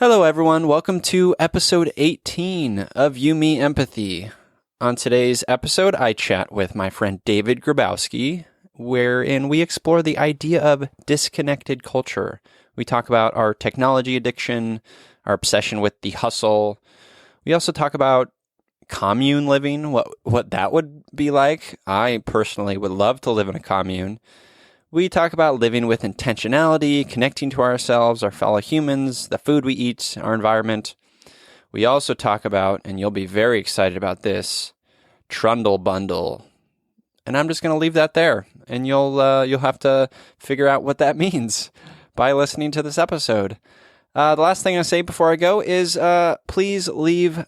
Hello, everyone. Welcome to episode 18 of You, Me, Empathy. On today's episode, I chat with my friend David Grabowski, wherein we explore the idea of disconnected culture. We talk about our technology addiction, our obsession with the hustle. We also talk about commune living, what that would be like. I personally would love to live in a commune. We talk about living with intentionality, connecting to ourselves, our fellow humans, the food we eat, our environment. We also talk about, and you'll be very excited about this, trundle bundle. And I'm just going to leave that there, and you'll have to figure out what that means by listening to this episode. The last thing I say before I go is please leave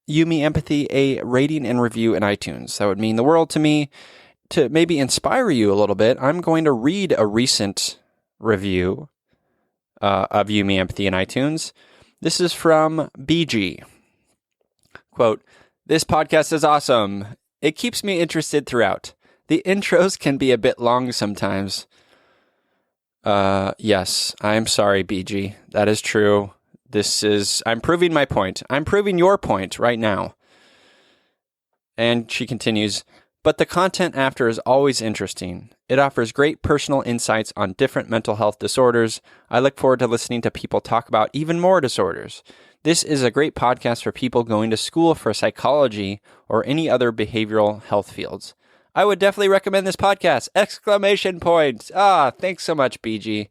You, Me, Empathy a rating and review in iTunes. That would mean the world to me. To maybe inspire you a little bit, I'm going to read a recent review of You, Me, Empathy in iTunes. This is from BG. Quote, "This podcast is awesome. It keeps me interested throughout. The intros can be a bit long sometimes." Yes, I'm sorry, BG. That is true. I'm proving my point. I'm proving your point right now. And she continues, "But the content after is always interesting. It offers great personal insights on different mental health disorders. I look forward to listening to people talk about even more disorders. This is a great podcast for people going to school for psychology or any other behavioral health fields. I would definitely recommend this podcast! Exclamation point! Thanks so much, BG.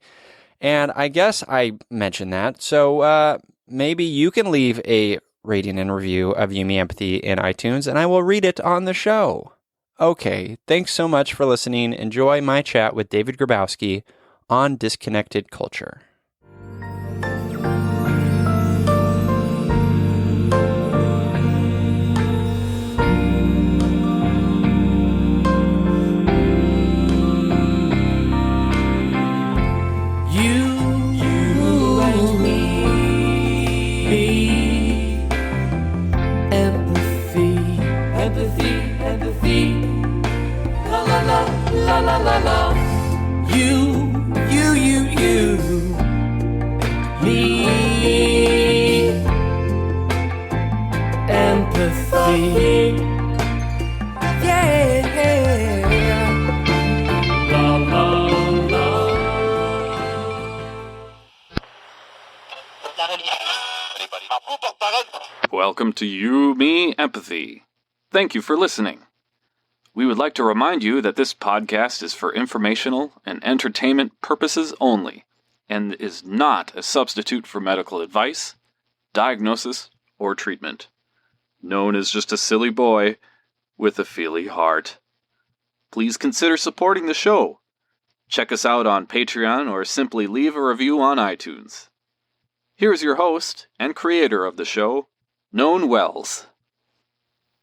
And I guess I mentioned that, so maybe you can leave a rating and review of You, Me, Empathy in iTunes, and I will read it on the show. Okay, thanks so much for listening. Enjoy my chat with David Grabowski on disconnected culture. La la la, you, me, empathy, yeah, la la la. Welcome to You, Me, Empathy. Thank you for listening. We would like to remind you that this podcast is for informational and entertainment purposes only, and is not a substitute for medical advice, diagnosis, or treatment. Known as just a silly boy with a feely heart. Please consider supporting the show. Check us out on Patreon or simply leave a review on iTunes. Here's your host and creator of the show, Known Wells.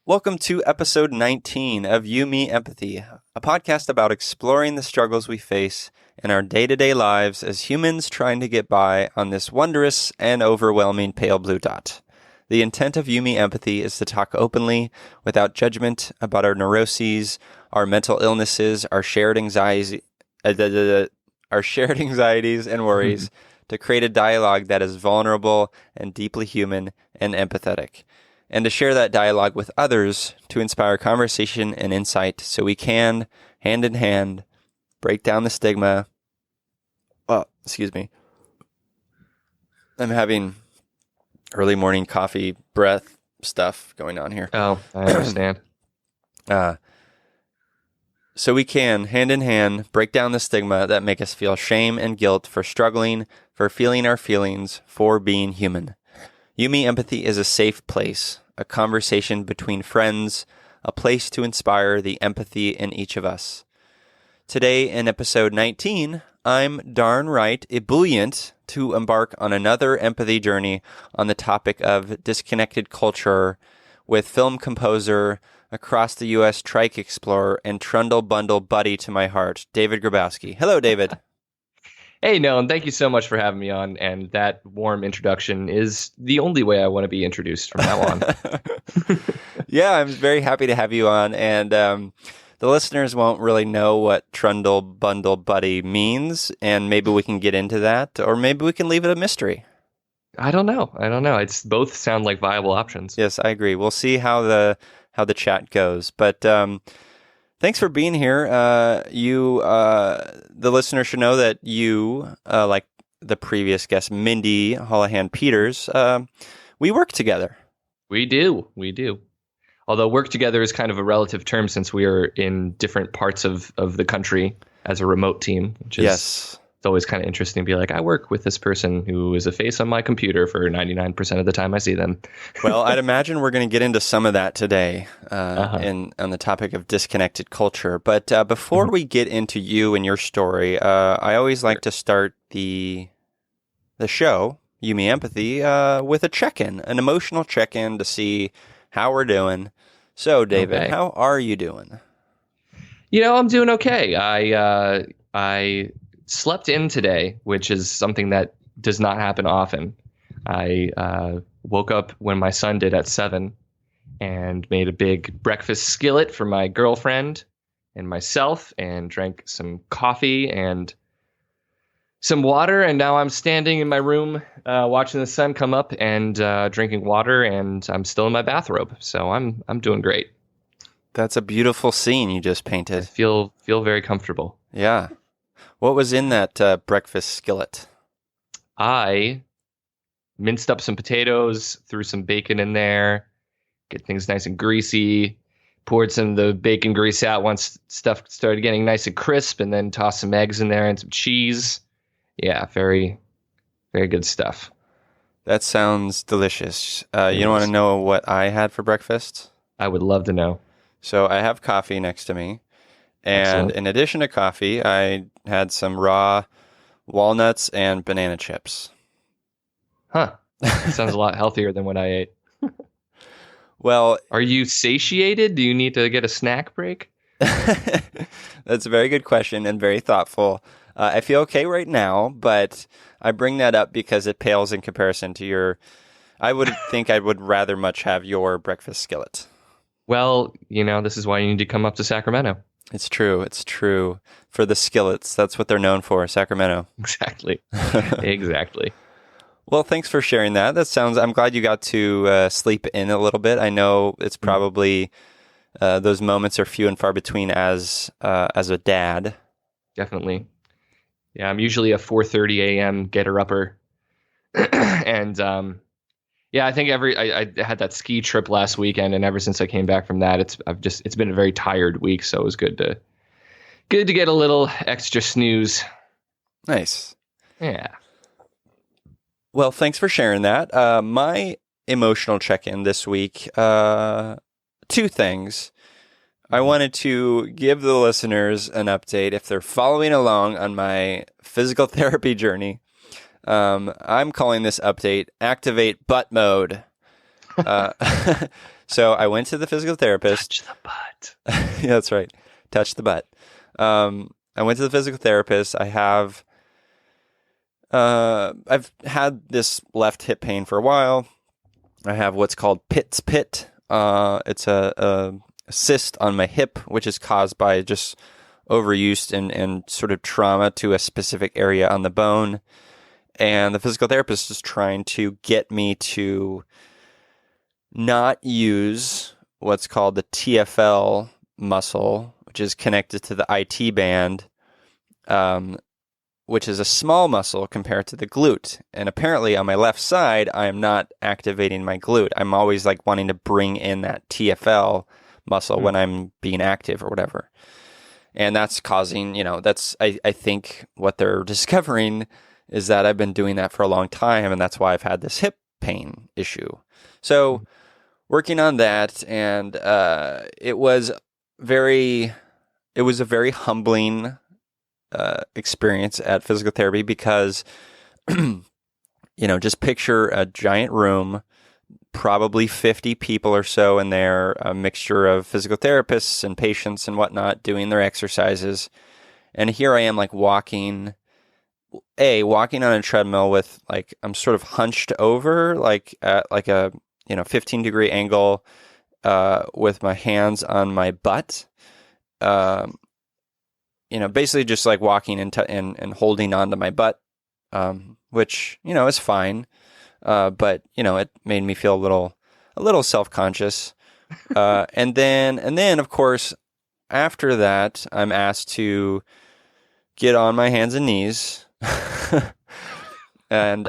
Welcome to episode 19 of You, Me, Empathy, a podcast about exploring the struggles we face in our day-to-day lives as humans trying to get by on this wondrous and overwhelming pale blue dot. The intent of You, Me, Empathy is to talk openly, without judgment, about our neuroses, our mental illnesses, our shared anxieties and worries, to create a dialogue that is vulnerable and deeply human and empathetic. And to share that dialogue with others to inspire conversation and insight so we can, hand in hand, break down the stigma. Excuse me. I'm having early morning coffee breath stuff going on here. Oh, I understand. So we can, hand in hand, break down the stigma that make us feel shame and guilt for struggling, for feeling our feelings, for being human. You, Me, Empathy is a safe place, a conversation between friends, a place to inspire the empathy in each of us. Today, in episode 19, I'm darn right ebullient to embark on another empathy journey on the topic of disconnected culture with film composer, across the U.S. trike explorer, and trundle bundle buddy to my heart, David Grabowski. Hello, David. Hey, Nolan, thank you so much for having me on, and that warm introduction is the only way I want to be introduced from now on. Yeah, I'm very happy to have you on, and the listeners won't really know what trundle bundle buddy means, and maybe we can get into that, or maybe we can leave it a mystery. I don't know. It's both sound like viable options. Yes, I agree. We'll see how the chat goes. But thanks for being here. The listener should know that you, like the previous guest, Mindy Holohan Peters, we work together. We do. Although work together is kind of a relative term since we are in different parts of the country as a remote team, which is it's always kind of interesting to be like, I work with this person who is a face on my computer for 99% of the time I see them. Well, I'd imagine we're going to get into some of that today on the topic of disconnected culture. But before we get into you and your story, I always like to start the show, You Me Empathy, with a check-in, an emotional check-in to see how we're doing. So, David, how are you doing? I'm doing okay. I slept in today, which is something that does not happen often. I woke up when my son did at 7 and made a big breakfast skillet for my girlfriend and myself and drank some coffee and some water. And now I'm standing in my room watching the sun come up and drinking water, and I'm still in my bathrobe. So I'm doing great. That's a beautiful scene you just painted. I feel very comfortable. Yeah. What was in that breakfast skillet? I minced up some potatoes, threw some bacon in there, get things nice and greasy, poured some of the bacon grease out once stuff started getting nice and crisp, and then tossed some eggs in there and some cheese. Yeah, very, very good stuff. That sounds delicious. You don't want to know what I had for breakfast? I would love to know. So I have coffee next to me. And Excellent. in addition to coffee, I had some raw walnuts and banana chips. Huh. Sounds a lot healthier than what I ate. Well, are you satiated? Do you need to get a snack break? that's a very good question and very thoughtful. I feel okay right now, but I bring that up because it pales in comparison to your... I would think I would rather much have your breakfast skillet. Well, this is why you need to come up to Sacramento. It's true. For the skillets, that's what they're known for, Sacramento. Exactly. Exactly. Well, thanks for sharing that. I'm glad you got to sleep in a little bit. I know it's probably, those moments are few and far between as a dad. Definitely. Yeah, I'm usually a 4:30 a.m. getter-upper. And, I think I had that ski trip last weekend, and ever since I came back from that, it's been a very tired week, so it was good to get a little extra snooze. Nice. Yeah. Well, thanks for sharing that. My emotional check-in this week, 2 things. I wanted to give the listeners an update if they're following along on my physical therapy journey. I'm calling this update Activate Butt Mode. So I went to the physical therapist. Touch the butt. Yeah, that's right. Touch the butt. I went to the physical therapist. I've had this left hip pain for a while. I have what's called Pitt's pit. It's a cyst on my hip, which is caused by just overuse and sort of trauma to a specific area on the bone. And the physical therapist is trying to get me to not use what's called the TFL muscle, which is connected to the IT band, which is a small muscle compared to the glute. And apparently on my left side, I am not activating my glute. I'm always like wanting to bring in that TFL muscle when I'm being active or whatever. And that's causing, I think what they're discovering is that I've been doing that for a long time, and that's why I've had this hip pain issue. So working on that, and it was a very humbling experience at physical therapy because, just picture a giant room, probably 50 people or so in there, a mixture of physical therapists and patients and whatnot doing their exercises. And here I am like walking on a treadmill with I'm sort of hunched over at a 15-degree angle with my hands on my butt. Basically just walking and holding onto my butt, which is fine. But it made me feel a little self-conscious. And then of course, after that, I'm asked to get on my hands and knees and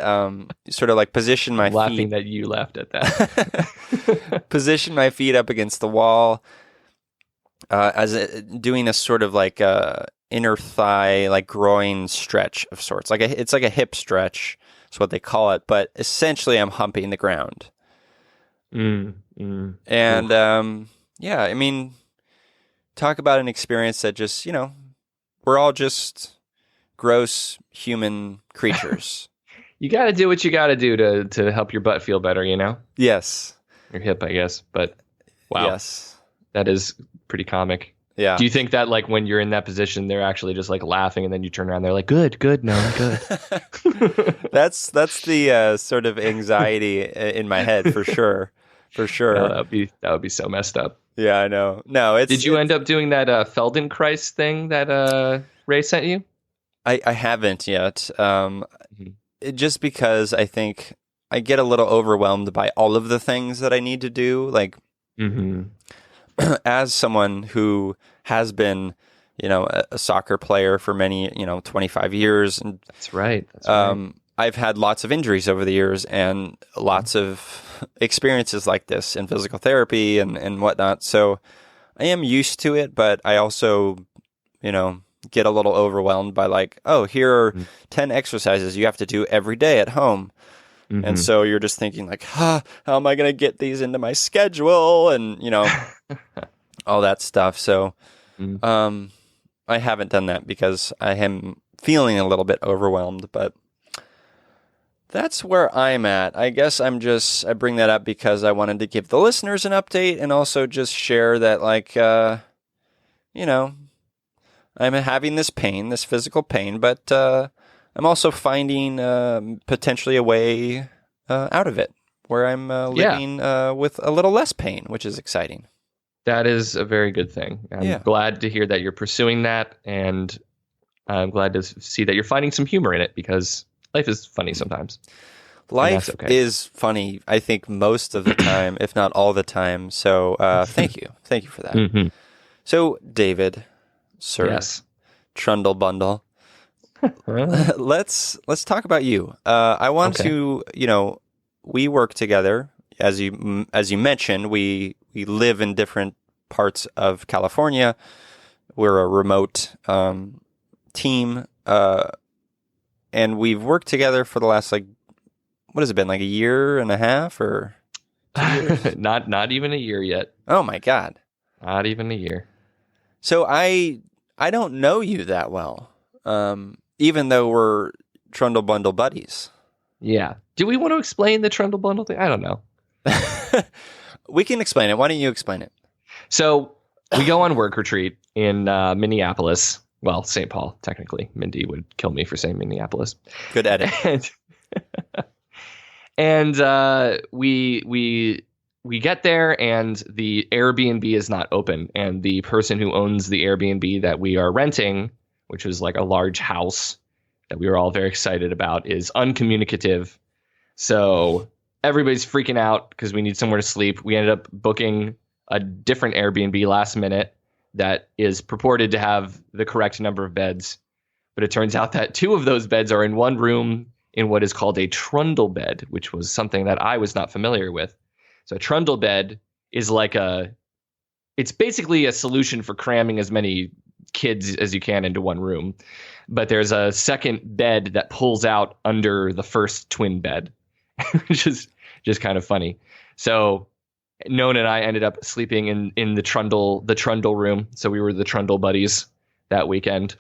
sort of like position my Laughing feet. that you laughed at that. Position my feet up against the wall, doing a sort of like inner thigh, like groin stretch of sorts. It's like a hip stretch. That's what they call it. But essentially, I'm humping the ground. And yeah, I mean, talk about an experience that just we're all just gross human creatures. You got to do what you got to do to help your butt feel better, Yes. Your hip, I guess. But wow, Yes. that is pretty comic. Yeah. Do you think that like when you're in that position, they're actually just like laughing, and then you turn around, they're like, good, no, good. That's the sort of anxiety in my head for sure. For sure. No, that would be so messed up. Yeah, I know. No, Did you end up doing that Feldenkrais thing that Ray sent you? I haven't yet. Just because I think I get a little overwhelmed by all of the things that I need to do. Like, as someone who has been, a soccer player for many, 25 years, and That's right. I've had lots of injuries over the years and lots of experiences like this in physical therapy and whatnot. So I am used to it, but I also, get a little overwhelmed by like, oh, here are 10 exercises you have to do every day at home. And so you're just thinking like, how am I going to get these into my schedule? And, all that stuff. So I haven't done that because I am feeling a little bit overwhelmed, but that's where I'm at. I guess I bring that up because I wanted to give the listeners an update and also just share that, like, I'm having this pain, this physical pain, but I'm also finding potentially a way out of it where I'm living with a little less pain, which is exciting. That is a very good thing. I'm glad to hear that you're pursuing that, and I'm glad to see that you're finding some humor in it because life is funny sometimes. Life is funny, I think, most of the time, if not all the time. So thank you. Thank you for that. So, David, sir, yes. Trundle Bundle, let's talk about you. I want to, we work together. As you mentioned, we live in different parts of California. We're a remote team, and we've worked together for the last, like, what has it been, like a year and a half or 2 years? not even a year yet. Oh my God. Not even a year. So I don't know you that well, even though we're Trundle Bundle buddies. Yeah. Do we want to explain the Trundle Bundle thing? I don't know. We can explain it. Why don't you explain it? So we go on work retreat in Minneapolis. Well, St. Paul, technically. Mindy would kill me for saying Minneapolis. Good edit. And we get there, and the Airbnb is not open. And the person who owns the Airbnb that we are renting, which was like a large house that we were all very excited about, is uncommunicative. So everybody's freaking out because we need somewhere to sleep. We ended up booking a different Airbnb last minute that is purported to have the correct number of beds. But it turns out that 2 of those beds are in one room in what is called a trundle bed, which was something that I was not familiar with. So a trundle bed is like it's basically a solution for cramming as many kids as you can into one room. But there's a second bed that pulls out under the first twin bed, which is just kind of funny. So Nona and I ended up sleeping in the trundle room. So we were the trundle buddies that weekend,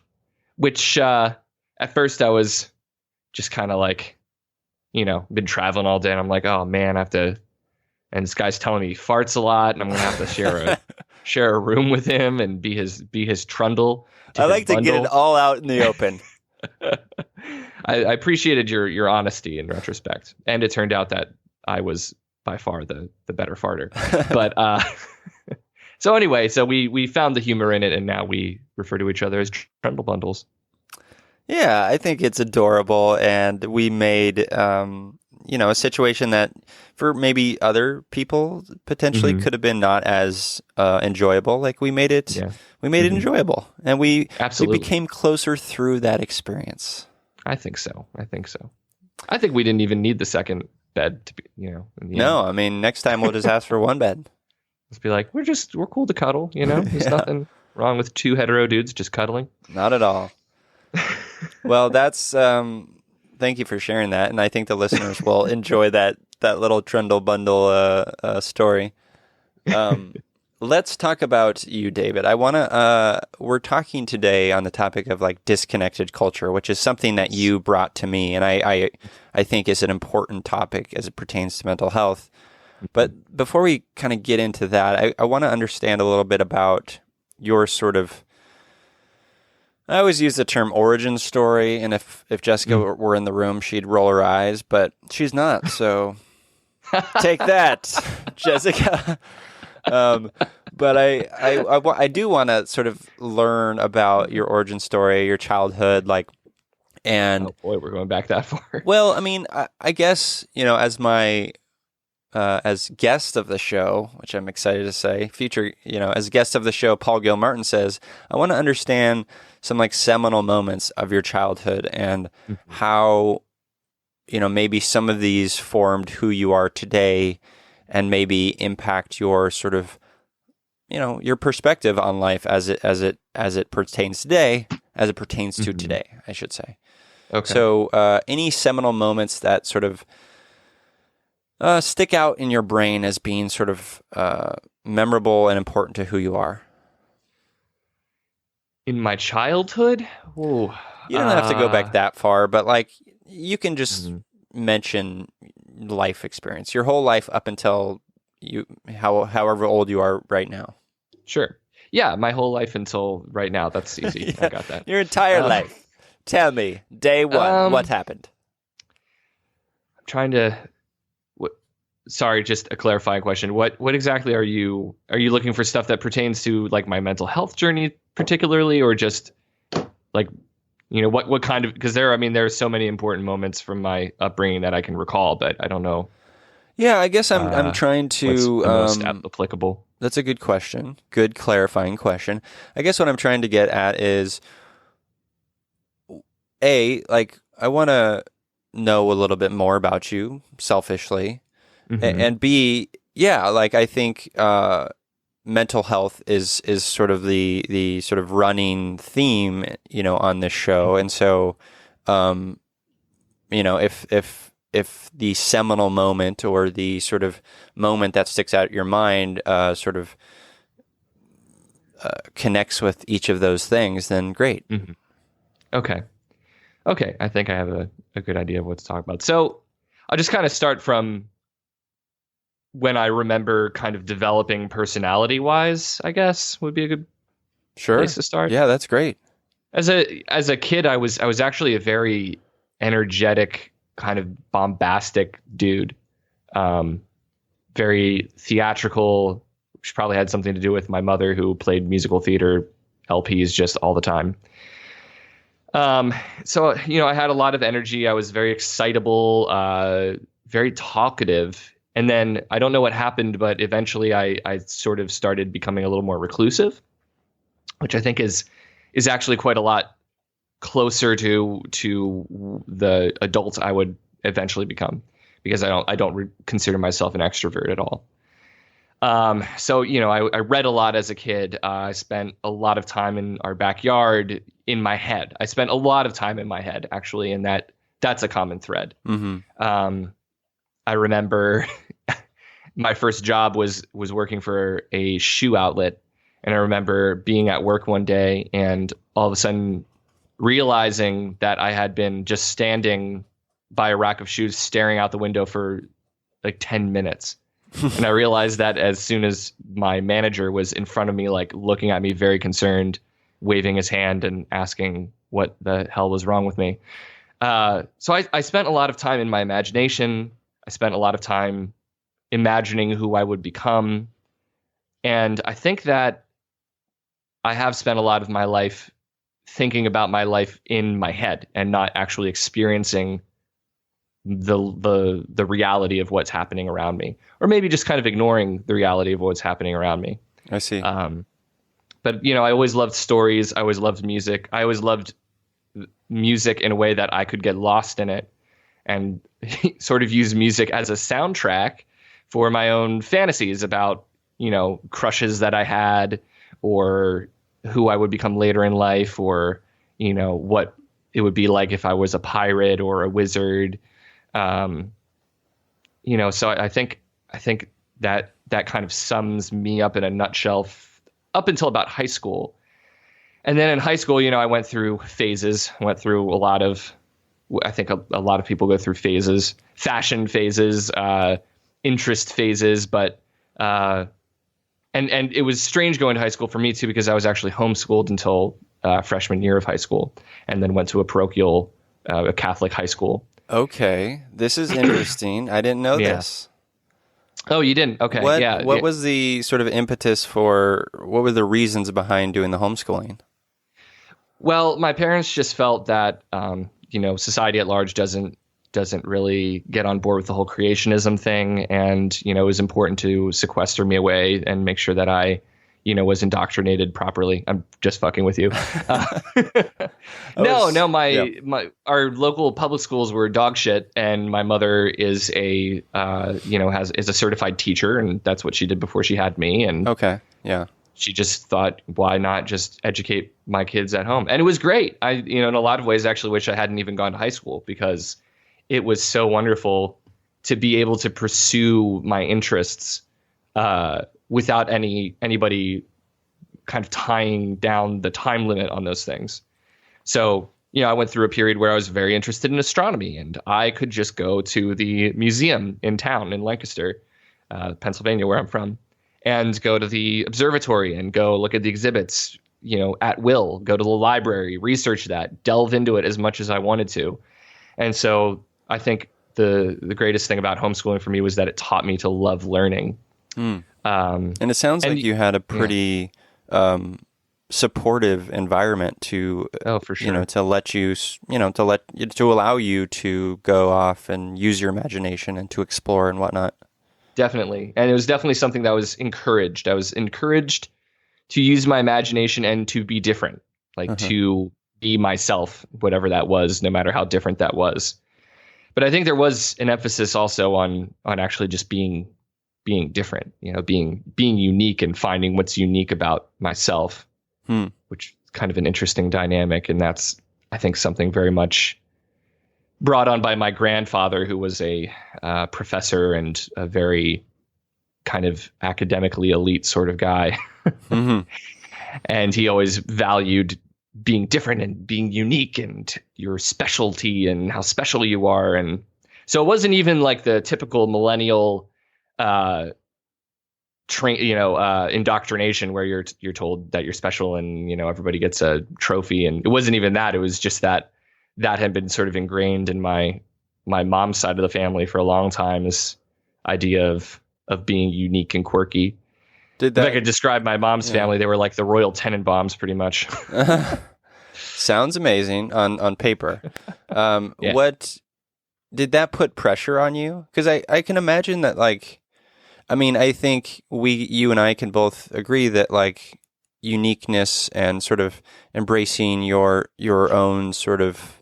which at first I was just kind of like, been traveling all day, and I'm like, oh man, I have to. And this guy's telling me he farts a lot, and I'm gonna have to share a room with him and be his trundle. I like to get it all out in the open. I appreciated your honesty in retrospect, and it turned out that I was by far the better farter. But so anyway, so we found the humor in it, and now we refer to each other as trundle bundles. Yeah, I think it's adorable, and we made a situation that for maybe other people potentially could have been not as enjoyable. Like we made it enjoyable, and we became closer through that experience. I think so. I think we didn't even need the second bed to be, in the No, end. I mean, next time we'll just ask for one bed. Let's be like, we're cool to cuddle, There's nothing wrong with two hetero dudes just cuddling. Not at all. Well, that's thank you for sharing that, and I think the listeners will enjoy that little trundle bundle story. Let's talk about you, David. We're talking today on the topic of like disconnected culture, which is something that you brought to me, and I think is an important topic as it pertains to mental health. But before we kind of get into that, I want to understand a little bit about your sort of, I always use the term origin story, and if Jessica were in the room, she'd roll her eyes, but she's not, so take that, Jessica. But I do want to sort of learn about your origin story, your childhood, and oh boy, we're going back that far. Well, I mean, I guess, as my as guest of the show, which I'm excited to say, as guest of the show, Paul Gilmartin says, I want to understand some seminal moments of your childhood and how, maybe some of these formed who you are today and maybe impact your sort of, your perspective on life as it pertains today, as it pertains to today, I should say. Okay. So, any seminal moments that sort of stick out in your brain as being sort of memorable and important to who you are? In my childhood? Ooh, you don't have to go back that far, but you can just mention life experience, your whole life up until however old you are right now. Sure. Yeah, my whole life until right now. That's easy. I got that. Your entire life. Tell me, day one, what happened? I'm trying to. Sorry, just a clarifying question. What exactly are you looking for? Stuff that pertains to my mental health journey particularly, or just what kind of, because there's so many important moments from my upbringing that I can recall, but I don't know. Yeah, I guess I'm trying to what's the most applicable. That's a good question. Good clarifying question. I guess what I'm trying to get at is I want to know a little bit more about you selfishly. And B, yeah, I think mental health is sort of the sort of running theme, on this show. And so, if the seminal moment or the sort of moment that sticks out in your mind sort of connects with each of those things, then great. Okay. I think I have a good idea of what to talk about. So I'll just kind of start from when I remember kind of developing personality-wise, I guess, would be a good place to start. Yeah, that's great. As a kid, I was actually a very energetic, kind of bombastic dude. Very theatrical, which probably had something to do with my mother, who played musical theater LPs just all the time. So, I had a lot of energy. I was very excitable, very talkative. And then I don't know what happened, but eventually I sort of started becoming a little more reclusive, which I think is actually quite a lot closer to the adult I would eventually become, because I don't consider myself an extrovert at all. So, I read a lot as a kid. I spent a lot of time in our backyard in my head. I spent a lot of time in my head, actually, and that's a common thread. I remember my first job was working for a shoe outlet. And I remember being at work one day and all of a sudden realizing that I had been just standing by a rack of shoes staring out the window for 10 minutes. And I realized that as soon as my manager was in front of me, looking at me very concerned, waving his hand and asking what the hell was wrong with me. So I spent a lot of time in my imagination. I spent a lot of time imagining who I would become. And I think that I have spent a lot of my life thinking about my life in my head and not actually experiencing the reality of what's happening around me, or maybe just kind of ignoring the reality of what's happening around me. I see. But I always loved stories. I always loved music. I always loved music in a way that I could get lost in it and sort of use music as a soundtrack for my own fantasies about, crushes that I had, or who I would become later in life, or, what it would be like if I was a pirate or a wizard. So I think that kind of sums me up in a nutshell up until about high school. And then in high school, I went through phases. I went through a lot of, I think a lot of people go through phases, fashion phases, interest phases, but and it was strange going to high school for me too, because I was actually homeschooled until freshman year of high school, and then went to a parochial, a Catholic high school. Okay, this is interesting. I didn't know this. Oh, you didn't? Okay. What was the sort of impetus for, what were the reasons behind doing the homeschooling? Well, my parents just felt that, society at large doesn't really get on board with the whole creationism thing. And, it was important to sequester me away and make sure that I, was indoctrinated properly. I'm just fucking with you. Our local public schools were dog shit, and my mother is is a certified teacher, and that's what she did before she had me. And okay, yeah, she just thought, why not just educate my kids at home? And it was great. I, in a lot of ways, actually wish I hadn't even gone to high school, because it was so wonderful to be able to pursue my interests without anybody kind of tying down the time limit on those things. So, I went through a period where I was very interested in astronomy, and I could just go to the museum in town in Lancaster, Pennsylvania, where I'm from, and go to the observatory and go look at the exhibits, at will, go to the library, research that, delve into it as much as I wanted to. And so I think the greatest thing about homeschooling for me was that it taught me to love learning. And it sounds like you had a pretty supportive environment to, for sure, to let you, to allow you to go off and use your imagination and to explore and whatnot. Definitely. And it was definitely something that was encouraged. I was encouraged to use my imagination and to be different, to be myself, whatever that was, no matter how different that was. But I think there was an emphasis also on actually just being different, being unique and finding what's unique about myself, which is kind of an interesting dynamic. And that's, I think, something very much brought on by my grandfather, who was a professor and a very kind of academically elite sort of guy. And he always valued being different and being unique and your specialty and how special you are. And so it wasn't even like the typical millennial indoctrination where you're told that you're special and, everybody gets a trophy. And it wasn't even that. It was just that had been sort of ingrained in my mom's side of the family for a long time, this idea of being unique and quirky. If I could describe my mom's family, they were like the Royal Tenenbaums, pretty much. Sounds amazing on paper. What did that put pressure on you? Because I can imagine that, I think you and I can both agree that uniqueness and sort of embracing your own sort of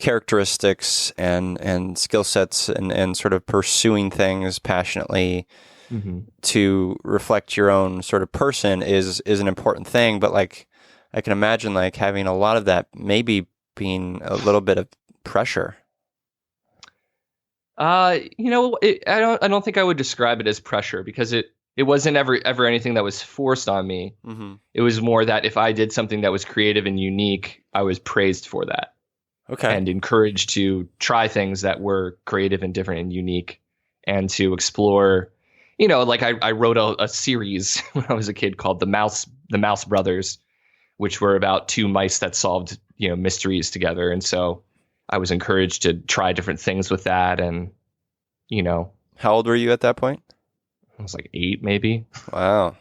characteristics and skill sets and sort of pursuing things passionately to reflect your own sort of person is an important thing. But I can imagine having a lot of that maybe being a little bit of pressure. I don't think I would describe it as pressure, because it wasn't ever anything that was forced on me. It was more that if I did something that was creative and unique, I was praised for that. Okay. And encouraged to try things that were creative and different and unique, and to explore, I wrote a series when I was a kid called The Mouse Brothers, which were about two mice that solved, mysteries together. And so I was encouraged to try different things with that. And, How old were you at that point? I was 8, maybe. Wow.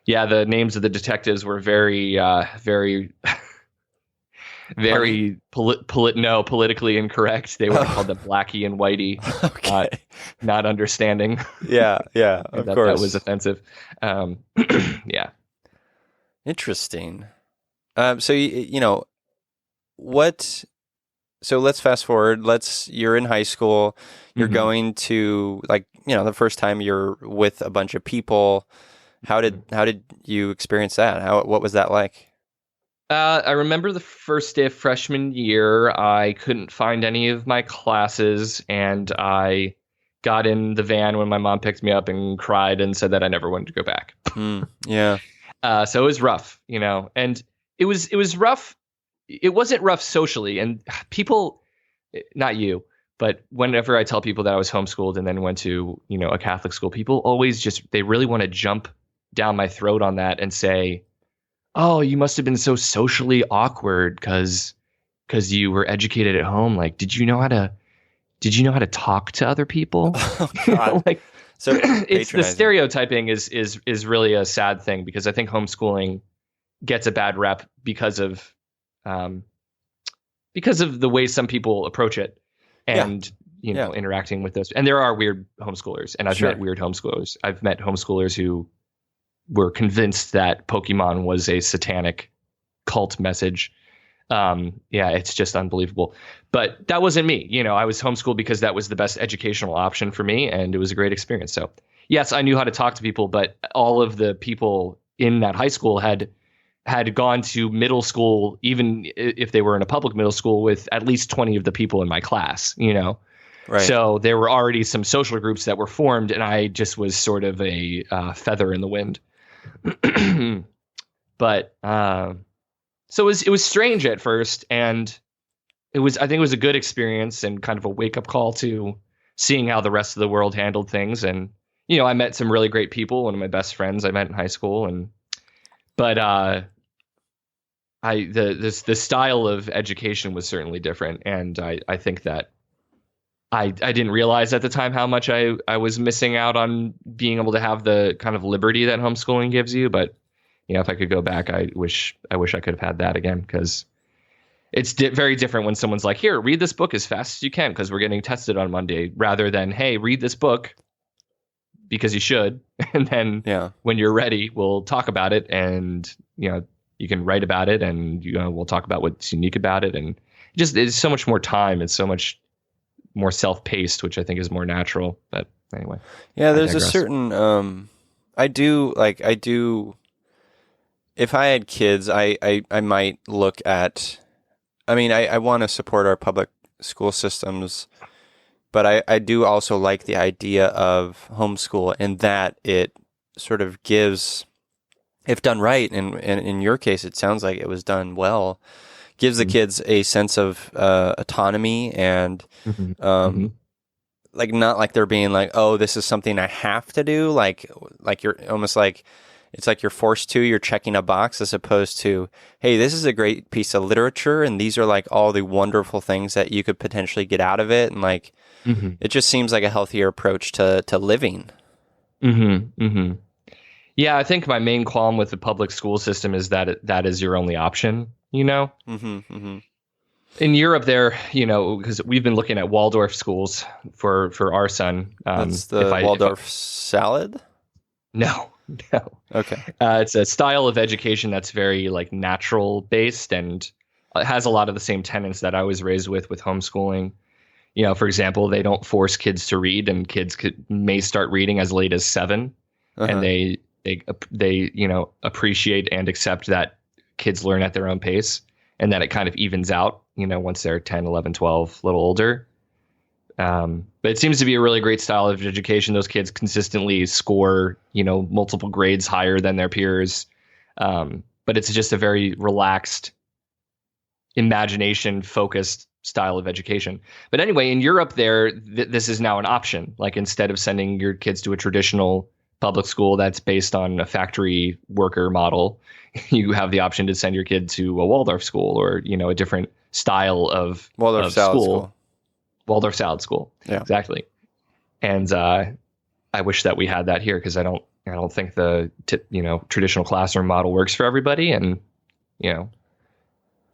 Yeah, the names of the detectives were very, very very politically incorrect. They would have called them Blackie and Whitey, Okay. not understanding Yeah, of that course. that was offensive. Yeah. Interesting. So what? So let's fast forward. You're in high school. You're Mhm. going to the first time you're with a bunch of people. How did you experience that? What was that like? I remember the first day of freshman year, I couldn't find any of my classes, and I got in the van when my mom picked me up and cried and said that I never wanted to go back. Yeah. So it was rough, and it was rough. It wasn't rough socially, and people, not you, but whenever I tell people that I was homeschooled and then went to, a Catholic school, people always they really want to jump down my throat on that and say, oh, you must have been so socially awkward because you were educated at home. Like, did you know how to talk to other people? Oh, God. Like, So it's the patronizing. stereotyping is really a sad thing, because I think homeschooling gets a bad rep because of the way some people approach it, and interacting with those. And there are weird homeschoolers, and I've Sure. met weird homeschoolers. I've met homeschoolers who were convinced that Pokemon was a satanic cult message. It's just unbelievable. But that wasn't me. I was homeschooled because that was the best educational option for me, and it was a great experience. So yes, I knew how to talk to people, but all of the people in that high school had gone to middle school, even if they were in a public middle school, with at least 20 of the people in my class, Right. So there were already some social groups that were formed, and I just was sort of a feather in the wind. But so it was strange at first, and I think it was a good experience and kind of a wake up call to seeing how the rest of the world handled things. And I met some really great people. One of my best friends I met in high school, but the style of education was certainly different, and I think that I didn't realize at the time how much I was missing out on being able to have the kind of liberty that homeschooling gives you. But if I could go back, I wish I could have had that again, because it's very different when someone's like, here, read this book as fast as you can because we're getting tested on Monday, rather than, hey, read this book because you should, and then when you're ready, we'll talk about it, and you can write about it, and we'll talk about what's unique about it, and it's so much more time. It's so much more self-paced, which I think is more natural. But anyway, there's a certain I do if I had kids, I might look at, I want to support our public school systems, but I do also like the idea of homeschool, in that it sort of gives, if done right, and in your case it sounds like it was done well, gives the kids a sense of autonomy, and like, not like they're being like, oh, this is something I have to do, like you're almost like it's like you're forced to, you're checking a box, as opposed to, hey, this is a great piece of literature, and these are like all the wonderful things that you could potentially get out of it, and like it just seems like a healthier approach to living. Yeah, I think my main qualm with the public school system is that that is your only option. In Europe, there, because we've been looking at Waldorf schools for our son. That's the Waldorf salad? No. Okay. It's a style of education that's very like natural based, and it has a lot of the same tenets that I was raised with homeschooling. For example, they don't force kids to read, and kids may start reading as late as 7, and they appreciate and accept that kids learn at their own pace, and that it kind of evens out, once they're 10, 11, 12, a little older. But it seems to be a really great style of education. Those kids consistently score, multiple grades higher than their peers. But it's just a very relaxed, imagination focused style of education. But anyway, in Europe there, this is now an option. Like, instead of sending your kids to a traditional public school that's based on a factory worker model, you have the option to send your kid to a Waldorf school, or, a different style of Waldorf salad school. Waldorf salad school. Yeah, exactly. And I wish that we had that here, because I don't think the traditional classroom model works for everybody. And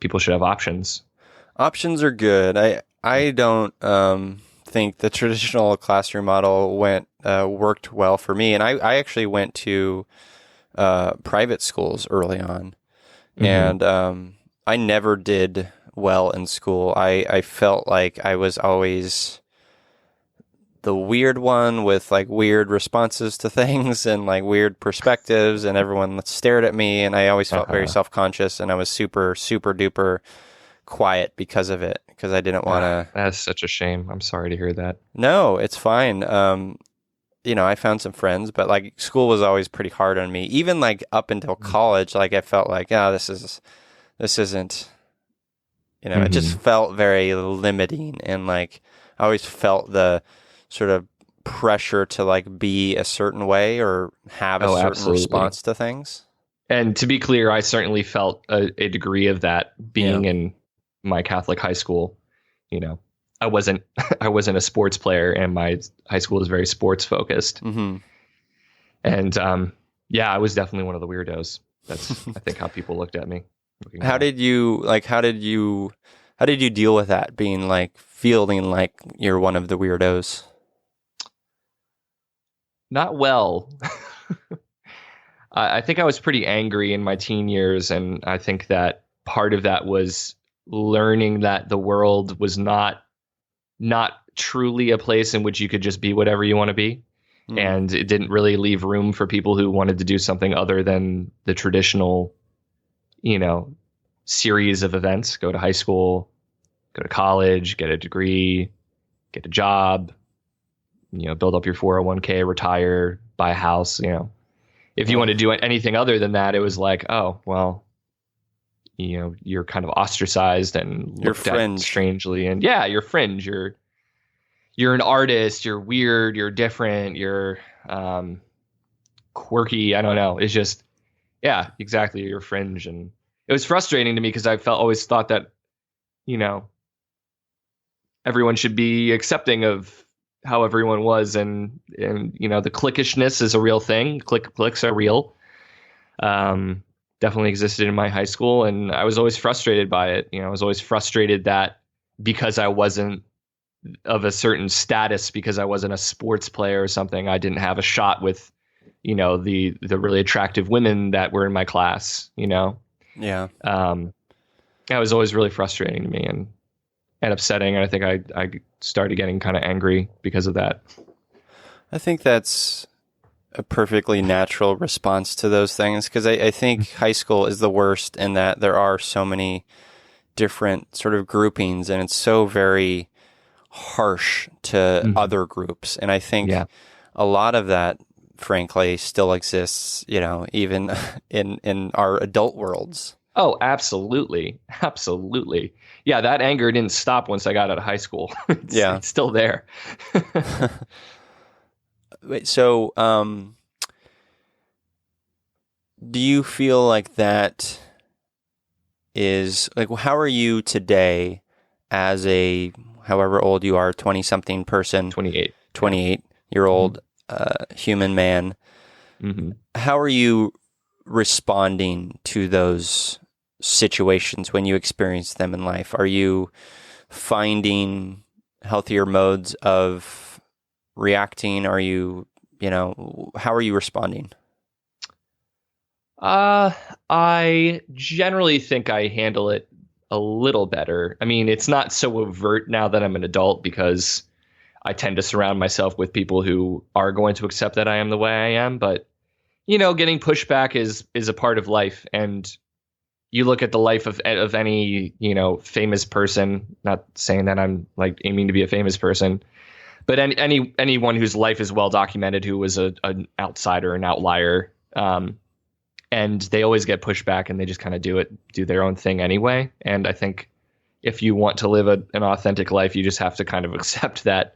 people should have options. Options are good. I don't think the traditional classroom model worked well for me, and I actually went to private schools early on, and I never did well in school. I felt like I was always the weird one with like weird responses to things and like weird perspectives, and everyone stared at me, and I always felt very self-conscious, and I was super, super duper quiet because of it, because I didn't want to. That's such a shame. I'm sorry to hear that. No, it's fine. I found some friends, but like school was always pretty hard on me. Even like up until college, like I felt like, this isn't, it just felt very limiting, and like I always felt the sort of pressure to like be a certain way or have a certain response to things. And to be clear, I certainly felt a degree of that being in my Catholic high school. I wasn't a sports player, and my high school was very sports focused. And I was definitely one of the weirdos. That's I think how people looked at me. How did you deal with that, being like feeling like you're one of the weirdos? Not well. I think I was pretty angry in my teen years, and I think that part of that was learning that the world was not truly a place in which you could just be whatever you want to be. And it didn't really leave room for people who wanted to do something other than the traditional, series of events. Go to high school, go to college, get a degree, get a job, build up your 401k, retire, buy a house. If you want to do anything other than that, it was like, oh, well, you're kind of ostracized and you're looked at strangely. And you're fringe. You're an artist. You're weird. You're different. You're quirky. I don't know. It's just, exactly. You're fringe. And it was frustrating to me because I always thought that, everyone should be accepting of how everyone was, and the cliquishness is a real thing. Cliques are real. Definitely existed in my high school, and I was always frustrated by it. I was always frustrated that because I wasn't of a certain status, because I wasn't a sports player or something, I didn't have a shot with the really attractive women that were in my class. That was always really frustrating to me and upsetting. And I think I started getting kind of angry because of that. I think that's a perfectly natural response to those things, because I think high school is the worst in that there are so many different sort of groupings, and it's so very harsh to other groups. And I think a lot of that, frankly, still exists, even in our adult worlds. Oh, absolutely. Absolutely. Yeah, that anger didn't stop once I got out of high school. It's still there. Wait, so do you feel like that is like, how are you today as a, however old you are, 20-something person? 28-year-old human man. How are you responding to those situations when you experience them in life? Are you finding healthier modes of reacting? Are you, how are you responding? I generally think I handle it a little better. I mean, it's not so overt now that I'm an adult, because I tend to surround myself with people who are going to accept that I am the way I am. But, getting pushback is a part of life. And you look at the life of any, famous person, not saying that I'm like aiming to be a famous person, but anyone whose life is well documented, who was an outsider, an outlier, and they always get pushed back, and they just kind of do their own thing anyway. And I think if you want to live an authentic life, you just have to kind of accept that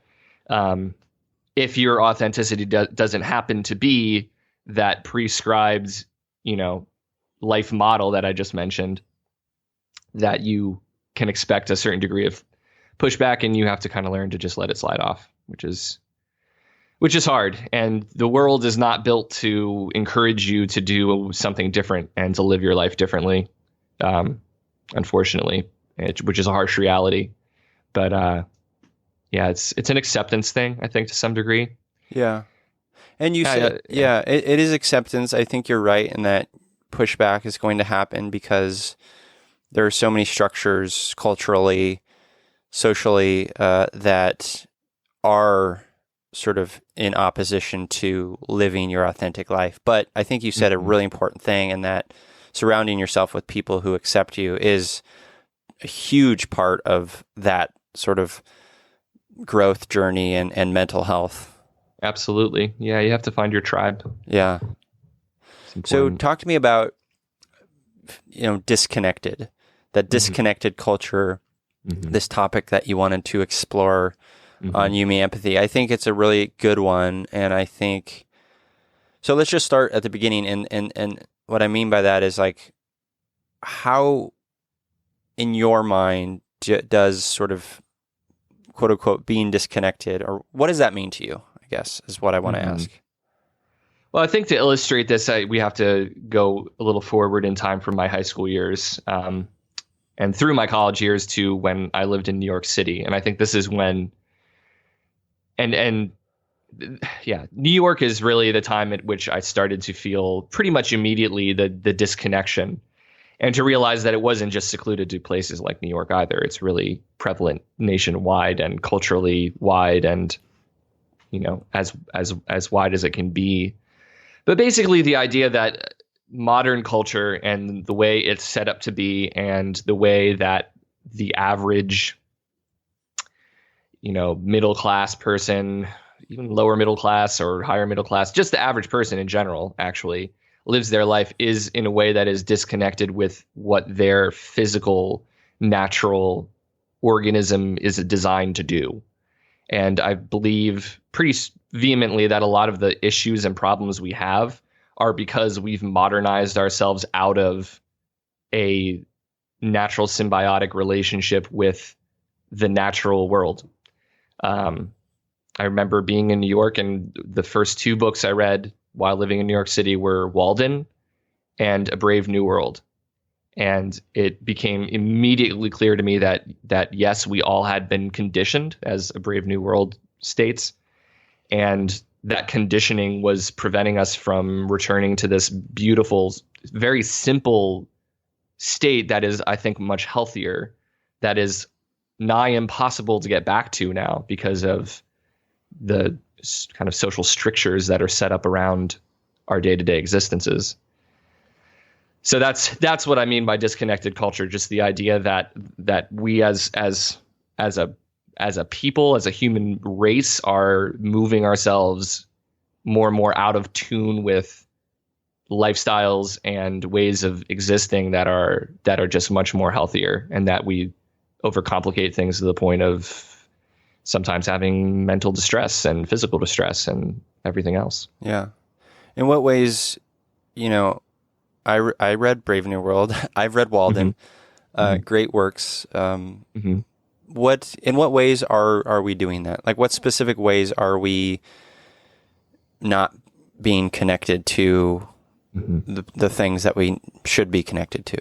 if your authenticity doesn't happen to be that prescribed, life model that I just mentioned, that you can expect a certain degree of pushback, and you have to kind of learn to just let it slide off, which is hard. And the world is not built to encourage you to do something different and to live your life differently. unfortunately, which is a harsh reality. But yeah, it's an acceptance thing, I think, to some degree. Yeah. And you said, it is acceptance. I think you're right in that pushback is going to happen because there are so many structures culturally, socially, that are sort of in opposition to living your authentic life. But I think you said a really important thing, in that surrounding yourself with people who accept you is a huge part of that sort of growth journey and mental health. Absolutely. Yeah, you have to find your tribe. Yeah. So talk to me about, disconnected, that disconnected culture, this topic that you wanted to explore on You, Me, Empathy. I think it's a really good one. And I think, so let's just start at the beginning. And what I mean by that is, like, how in your mind does sort of quote unquote being disconnected, or what does that mean to you, I guess, is what I want to ask. Well, I think to illustrate this, we have to go a little forward in time from my high school years and through my college years to when I lived in New York City. And I think this is when, and New York is really the time at which I started to feel pretty much immediately the disconnection, and to realize that it wasn't just secluded to places like New York either. It's really prevalent nationwide and culturally wide, and as wide as it can be. But basically the idea that modern culture and the way it's set up to be, and the way that the average, middle class person, even lower middle class or higher middle class, just the average person in general, actually lives their life, is in a way that is disconnected with what their physical, natural organism is designed to do. And I believe pretty vehemently that a lot of the issues and problems we have are because we've modernized ourselves out of a natural symbiotic relationship with the natural world. I remember being in New York, and the first two books I read while living in New York City were Walden and A Brave New World. And it became immediately clear to me that yes, we all had been conditioned, as A Brave New World states, and that conditioning was preventing us from returning to this beautiful, very simple state that is, I think, much healthier, that is nigh impossible to get back to now because of the kind of social strictures that are set up around our day-to-day existences. So that's what I mean by disconnected culture. Just the idea that we as a people, as a human race, are moving ourselves more and more out of tune with lifestyles and ways of existing that are just much more healthier, and that we overcomplicate things to the point of sometimes having mental distress and physical distress and everything else. Yeah. In what ways, I read Brave New World. I've read Walden. Great works. In what ways are we doing that? Like, what specific ways are we not being connected to the things that we should be connected to?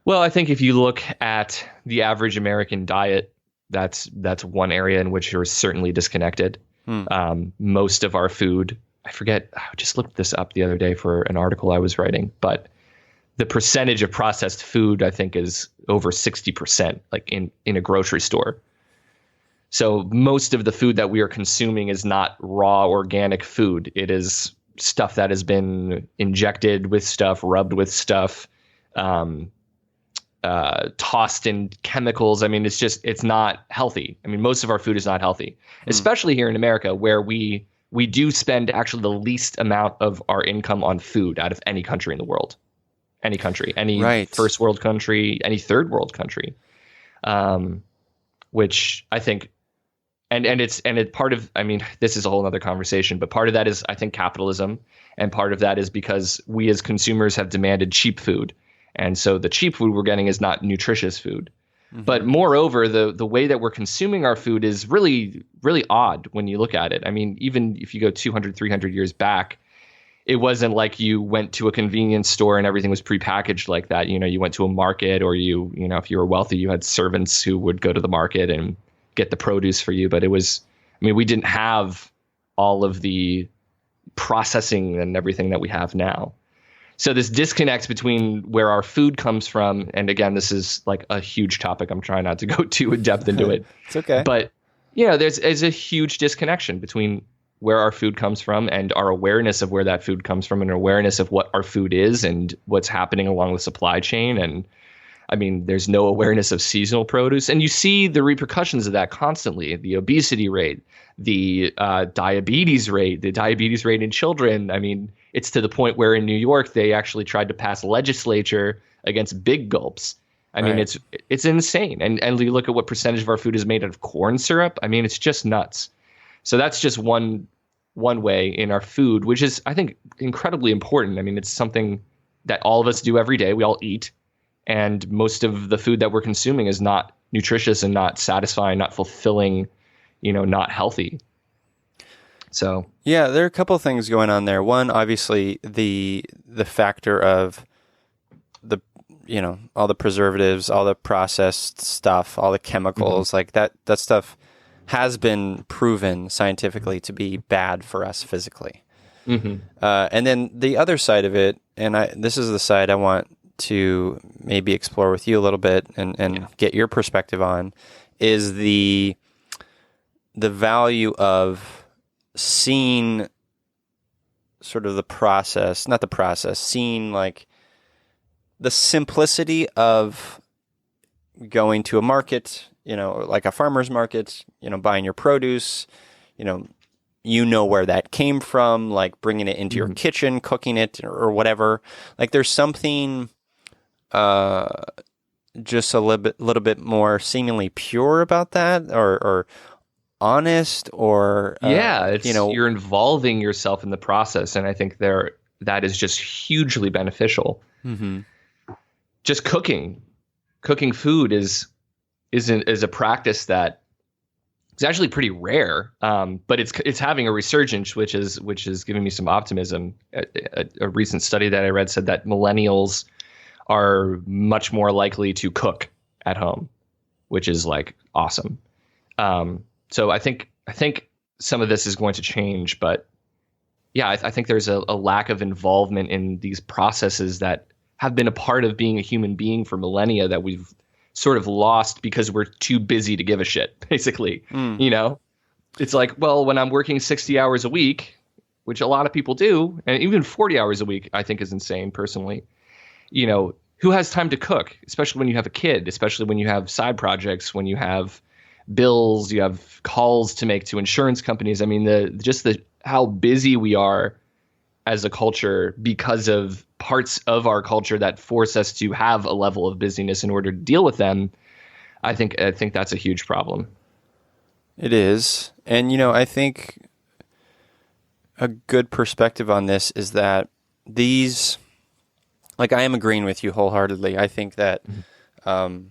Well, I think if you look at the average American diet, that's one area in which you're certainly disconnected. Most of our food, I just looked this up the other day for an article I was writing, but the percentage of processed food, I think, is over 60%, like in a grocery store. So most of the food that we are consuming is not raw organic food. It is stuff that has been injected with stuff, rubbed with stuff, tossed in chemicals. I mean, it's not healthy. I mean, most of our food is not healthy, especially here in America, where we do spend actually the least amount of our income on food out of any country in the world. Any country, any first world country, any third world country, which I think, and it's part of, I mean, this is a whole other conversation, but part of that is, I think, capitalism. And part of that is because we as consumers have demanded cheap food. And so the cheap food we're getting is not nutritious food. But moreover, the way that we're consuming our food is really, really odd when you look at it. I mean, even if you go 200, 300 years back, it wasn't like you went to a convenience store and everything was prepackaged like that. You went to a market, or if you were wealthy, you had servants who would go to the market and get the produce for you. But we didn't have all of the processing and everything that we have now. So this disconnect between where our food comes from, and again, this is like a huge topic. I'm trying not to go too in depth into it. It's okay. But there's a huge disconnection between where our food comes from and our awareness of where that food comes from, and awareness of what our food is and what's happening along the supply chain. And there's no awareness of seasonal produce. And you see the repercussions of that constantly: the obesity rate, the diabetes rate in children. It's to the point where in New York, they actually tried to pass legislature against big gulps. Right. It's insane. And you look at what percentage of our food is made out of corn syrup. It's just nuts. So that's just one way in our food, which is, I think, incredibly important. It's something that all of us do every day. We all eat. And most of the food that we're consuming is not nutritious and not satisfying, not fulfilling, not healthy. So yeah, there are a couple of things going on there. One, obviously, the factor of the all the preservatives, all the processed stuff, all the chemicals, like that stuff has been proven scientifically to be bad for us physically. And then the other side of it, and this is the side I want to maybe explore with you a little bit and get your perspective on, is the value of seeing sort of seeing like the simplicity of going to a market, like a farmer's market, buying your produce, where that came from, like bringing it into your kitchen, cooking it or whatever. Like there's something just a little bit more seemingly pure about that, or honest, or you're involving yourself in the process, and I think that is just hugely beneficial. Just cooking food is a practice that is actually pretty rare, but it's having a resurgence, which is giving me some optimism. A recent study that I read said that millennials are much more likely to cook at home, which is like awesome. So I think some of this is going to change, but yeah, I think there's a lack of involvement in these processes that have been a part of being a human being for millennia that we've sort of lost because we're too busy to give a shit, basically. It's like, well, when I'm working 60 hours a week, which a lot of people do, and even 40 hours a week, I think is insane personally. Who has time to cook, especially when you have a kid, especially when you have side projects, when you have bills, you have calls to make to insurance companies. How busy we are as a culture because of parts of our culture that force us to have a level of busyness in order to deal with them. I think that's a huge problem. It is. And, I think a good perspective on this is that these, like, I am agreeing with you wholeheartedly. I think that, our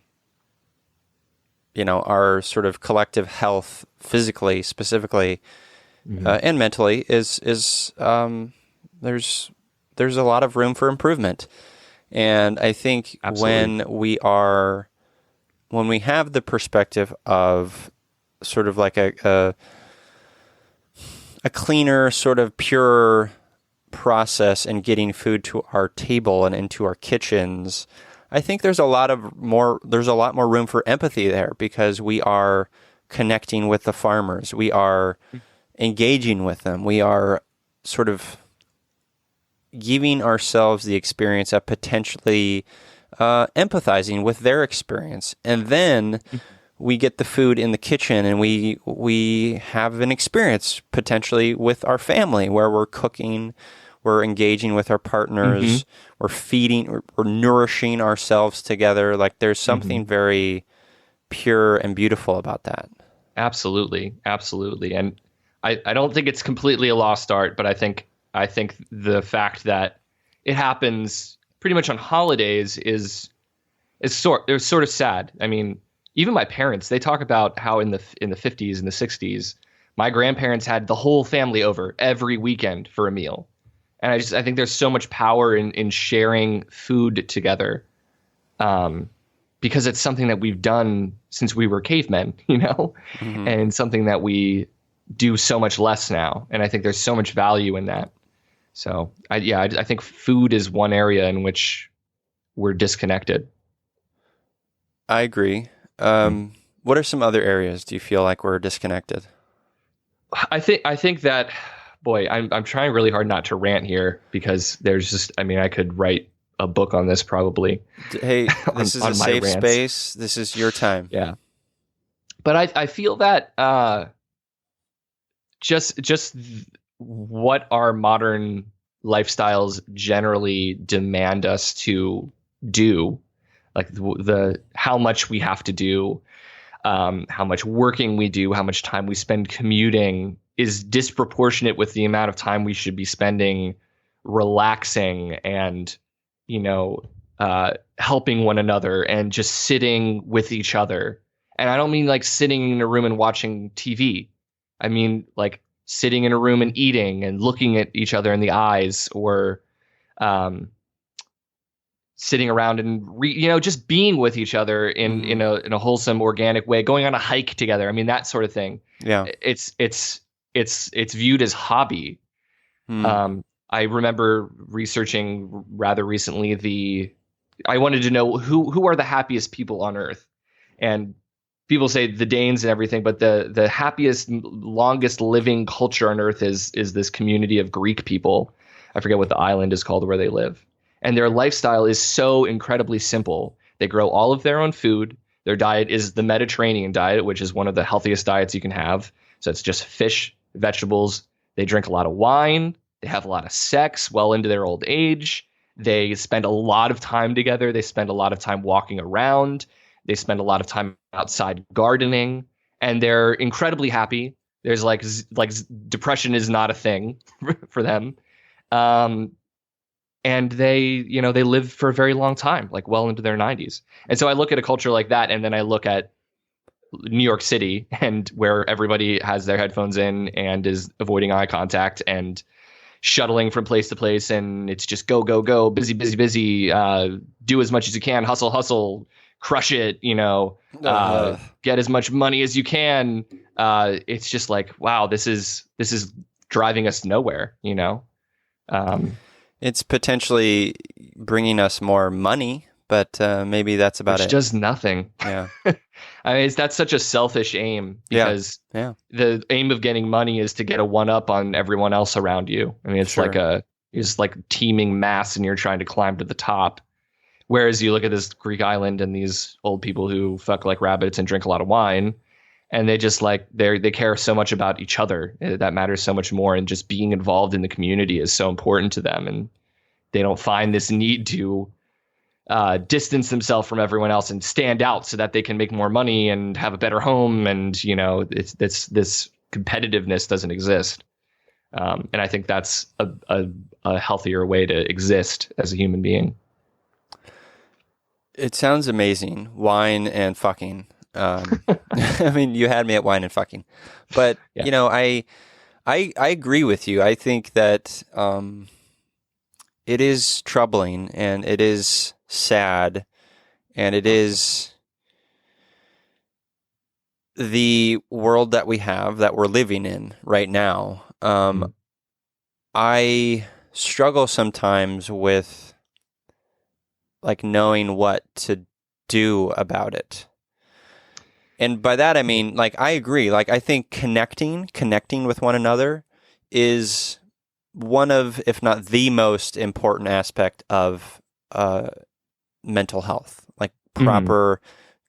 sort of collective health physically, specifically, and mentally is there's a lot of room for improvement. And I think Absolutely. when we have the perspective of sort of like a cleaner, sort of pure process and getting food to our table and into our kitchens, I think there's a lot more room for empathy there, because we are connecting with the farmers. We are engaging with them. We are sort of giving ourselves the experience of potentially empathizing with their experience. And then we get the food in the kitchen and we have an experience potentially with our family where we're cooking, we're engaging with our partners, we're feeding, we're nourishing ourselves together. Like there's something very pure and beautiful about that. Absolutely. And I don't think it's completely a lost art, but I think the fact that it happens pretty much on holidays is sort of sad. Even my parents, they talk about how in the 50s and the 60s, my grandparents had the whole family over every weekend for a meal. And I think there's so much power in sharing food together, because it's something that we've done since we were cavemen, and something that we do so much less now. And I think there's so much value in that. So I think food is one area in which we're disconnected. I agree. What are some other areas do you feel like we're disconnected? I think that, boy, I'm trying really hard not to rant here, because there's just, I could write a book on this probably. Hey, this is a safe space. This is your time. Yeah. But I feel that just what our modern lifestyles generally demand us to do, like the how much we have to do, how much working we do, how much time we spend commuting, is disproportionate with the amount of time we should be spending relaxing and, helping one another and just sitting with each other. And I don't mean like sitting in a room and watching TV. I mean like sitting in a room and eating and looking at each other in the eyes, or sitting around and just being with each other in a wholesome, organic way, going on a hike together. I mean, that sort of thing. Yeah. It's viewed as hobby. I remember researching rather recently I wanted to know who are the happiest people on Earth, and people say the Danes and everything, but the happiest, longest living culture on Earth is this community of Greek people. I forget what the island is called where they live. And their lifestyle is so incredibly simple. They grow all of their own food. Their diet is the Mediterranean diet, which is one of the healthiest diets you can have. So it's just fish, vegetables. They drink a lot of wine. They have a lot of sex well into their old age. They spend a lot of time together. They spend a lot of time walking around. They spend a lot of time outside gardening, and they're incredibly happy. There's like depression is not a thing for them. And they live for a very long time, like well into their 90s. And so I look at a culture like that, and then I look at New York City, and where everybody has their headphones in and is avoiding eye contact and shuttling from place to place, and it's just go, go, go, busy, busy, busy, do as much as you can, hustle, hustle, crush it, get as much money as you can. It's just like, wow, this is driving us nowhere, It's potentially bringing us more money, but maybe that's about it. Which does nothing. Yeah. That's such a selfish aim, because the aim of getting money is to get a one-up on everyone else around you. I mean, it's like teeming mass, and you're trying to climb to the top. Whereas you look at this Greek island and these old people who fuck like rabbits and drink a lot of wine, and they just they care so much about each other. That matters so much more, and just being involved in the community is so important to them, and they don't find this need to distance themselves from everyone else and stand out so that they can make more money and have a better home. And it's this competitiveness doesn't exist, and I think that's a healthier way to exist as a human being. It sounds amazing. Wine and fucking. I mean, you had me at wine and fucking, but I agree with you. I think that it is troubling, and it is sad, and it is the world that we have, that we're living in right now. I struggle sometimes with like knowing what to do about it. And by that, I mean, like, I agree. Like, I think connecting with one another is one of, if not the most important aspect of mental health. Like proper,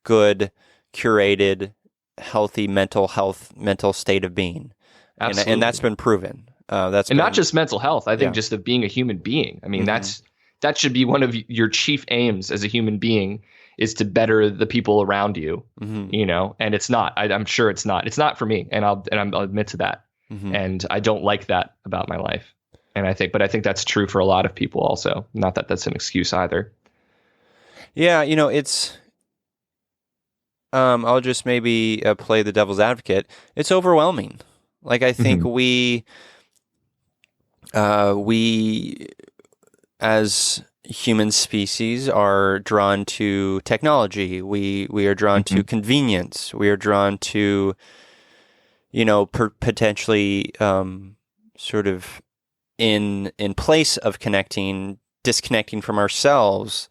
good, curated, healthy mental state of being. And that's been proven. Not just mental health. I think just of being a human being. I mean, that should be one of your chief aims as a human being, is to better the people around you, and it's not. I'm sure it's not. It's not for me, and I'll admit to that. And I don't like that about my life. And I think that's true for a lot of people also. Not that that's an excuse either. Yeah, it's. I'll just maybe play the devil's advocate. It's overwhelming. Like, I think We, as human species, are drawn to technology. We are drawn to convenience. We are drawn to, potentially sort of in place of disconnecting from ourselves.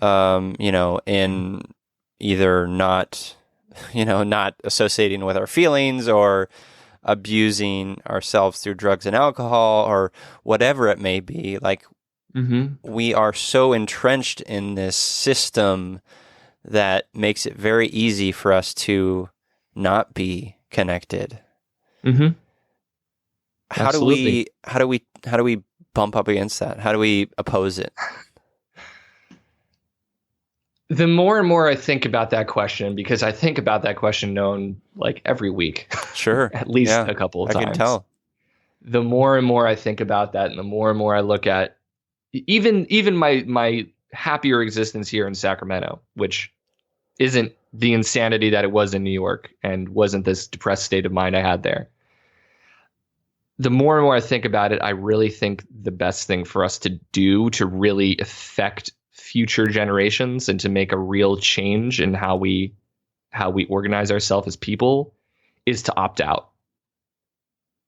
In either not associating with our feelings or abusing ourselves through drugs and alcohol or whatever it may be. Like, we are so entrenched in this system that makes it very easy for us to not be connected. How do we bump up against that? How do we oppose it? The more and more I think about that question, because I think about that question known like every week. Sure. At least a couple of times. I can tell. The more and more I think about that, and the more and more I look at even my happier existence here in Sacramento, which isn't the insanity that it was in New York and wasn't this depressed state of mind I had there. The more and more I think about it, I really think the best thing for us to do to really affect future generations and to make a real change in how we organize ourselves as people is to opt out.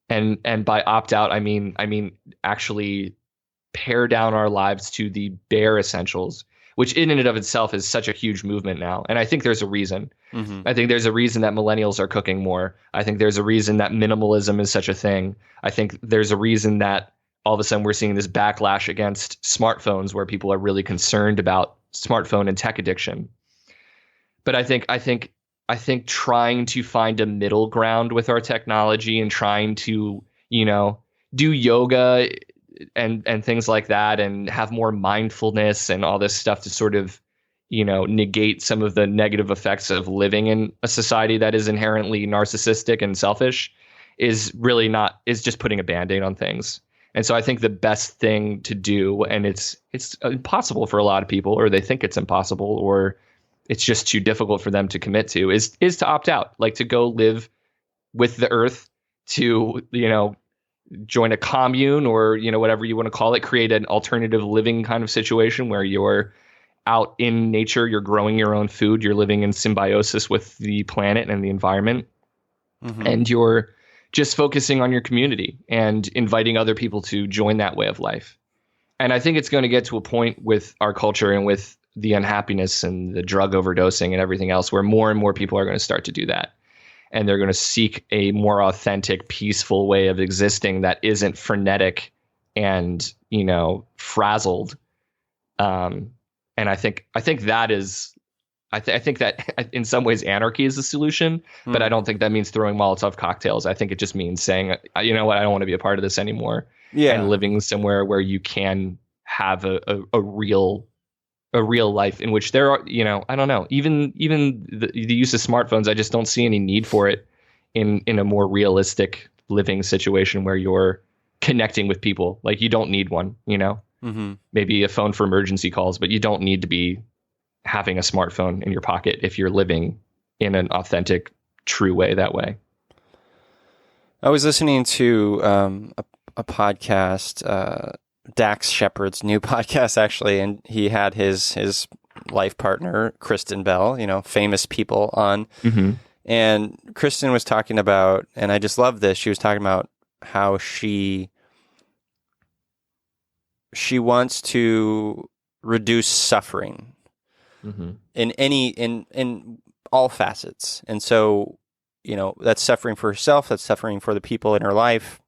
And by opt out, I mean actually pare down our lives to the bare essentials, which in and of itself is such a huge movement now. And I think there's a reason. I think there's a reason that millennials are cooking more. I think there's a reason that minimalism is such a thing. I think there's a reason that all of a sudden we're seeing this backlash against smartphones where people are really concerned about smartphone and tech addiction. But I think trying to find a middle ground with our technology and trying to, do yoga and things like that and have more mindfulness and all this stuff to sort of, negate some of the negative effects of living in a society that is inherently narcissistic and selfish is just putting a Band-Aid on things. And so I think the best thing to do, and it's impossible for a lot of people, or they think it's impossible, or it's just too difficult for them to commit to, is to opt out, like to go live with the earth, to, join a commune or, whatever you want to call it, create an alternative living kind of situation where you're out in nature, you're growing your own food, you're living in symbiosis with the planet and the environment, and you're just focusing on your community and inviting other people to join that way of life. And I think it's going to get to a point with our culture and with the unhappiness and the drug overdosing and everything else where more and more people are going to start to do that. And they're going to seek a more authentic, peaceful way of existing that isn't frenetic and, frazzled. And I think that is, I think that in some ways anarchy is the solution, but I don't think that means throwing Molotov cocktails. I think it just means saying, you know what, I don't want to be a part of this anymore. Yeah. And living somewhere where you can have a real life in which there are, I don't know, even the use of smartphones, I just don't see any need for it in a more realistic living situation where you're connecting with people. Like, you don't need one, maybe a phone for emergency calls, but you don't need to be having a smartphone in your pocket if you're living in an authentic, true way that way. I was listening to a podcast, Dax Shepard's new podcast, actually, and he had his life partner, Kristen Bell, famous people on. And Kristen was talking about, and I just love this, she was talking about how she wants to reduce suffering in all facets. And so, that's suffering for herself, that's suffering for the people in her life,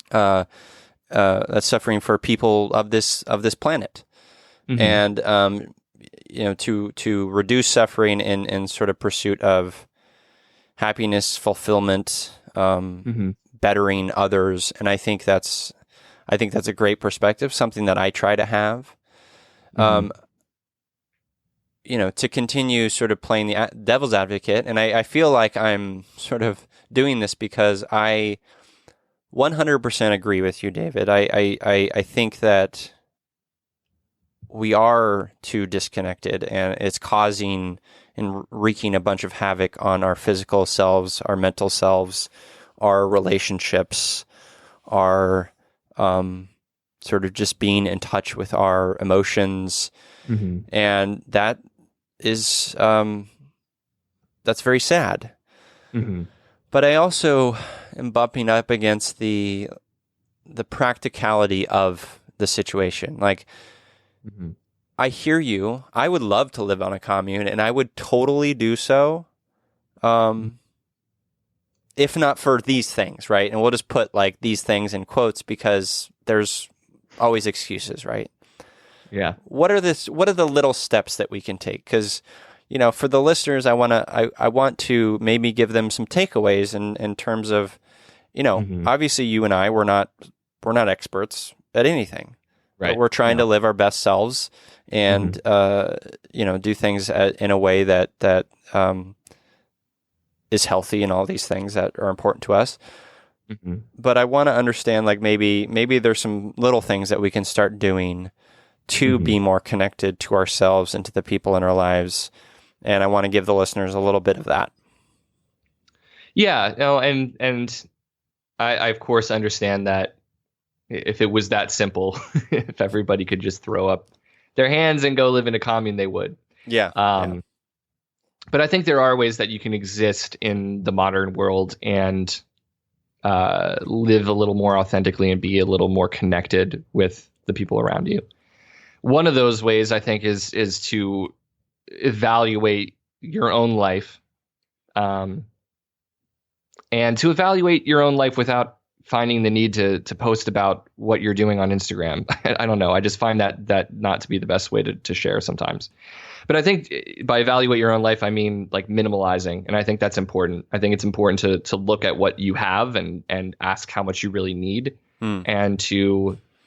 that's suffering for people of this planet. And to reduce suffering in sort of pursuit of happiness, fulfillment, bettering others. And I think that's a great perspective, something that I try to have. To continue sort of playing the devil's advocate. And I feel like I'm sort of doing this because I 100% agree with you, David. I think that we are too disconnected, and it's causing and wreaking a bunch of havoc on our physical selves, our mental selves, our relationships, our sort of just being in touch with our emotions. Mm-hmm. And that is, that's very sad. Mm-hmm. But I also am bumping up against the practicality of the situation. Like, Mm-hmm. I hear you. I would love to live on a commune, and I would totally do so. If not for these things, right? And we'll just put like these things in quotes because there's always excuses, right? Yeah. What are the little steps that we can take? Because, you know, for the listeners, I want to maybe give them some takeaways in terms of, you know, Mm-hmm. obviously you and I, we're not experts at anything. Right. But we're trying to live our best selves and, you know, do things in a way that is healthy and all these things that are important to us. Mm-hmm. But I want to understand, like, maybe there's some little things that we can start doing to be more connected to ourselves and to the people in our lives. And I want to give the listeners a little bit of that. Yeah. No, and I of course understand that if it was that simple, if everybody could just throw up their hands and go live in a commune, they would. Yeah. But I think there are ways that you can exist in the modern world and live a little more authentically and be a little more connected with the people around you. One of those ways, I think, is to evaluate your own life, and to evaluate your own life without finding the need to post about what you're doing on Instagram. I don't know. I just find that not to be the best way to share sometimes. But I think by evaluate your own life, I mean like minimalizing. And I think that's important. I think it's important to look at what you have and ask how much you really need. And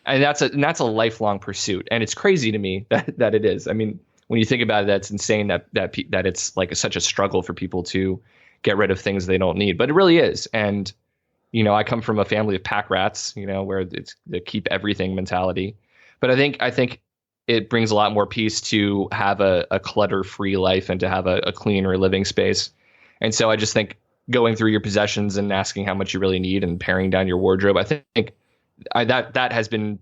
that's a lifelong pursuit. And it's crazy to me that it is. I mean, when you think about it, that's insane that it's like such a struggle for people to get rid of things they don't need. But it really is. And, you know, I come from a family of pack rats, you know, where it's the keep everything mentality. But I think it brings a lot more peace to have a clutter-free life and to have a cleaner living space. And so I just think going through your possessions and asking how much you really need and paring down your wardrobe, I think that has been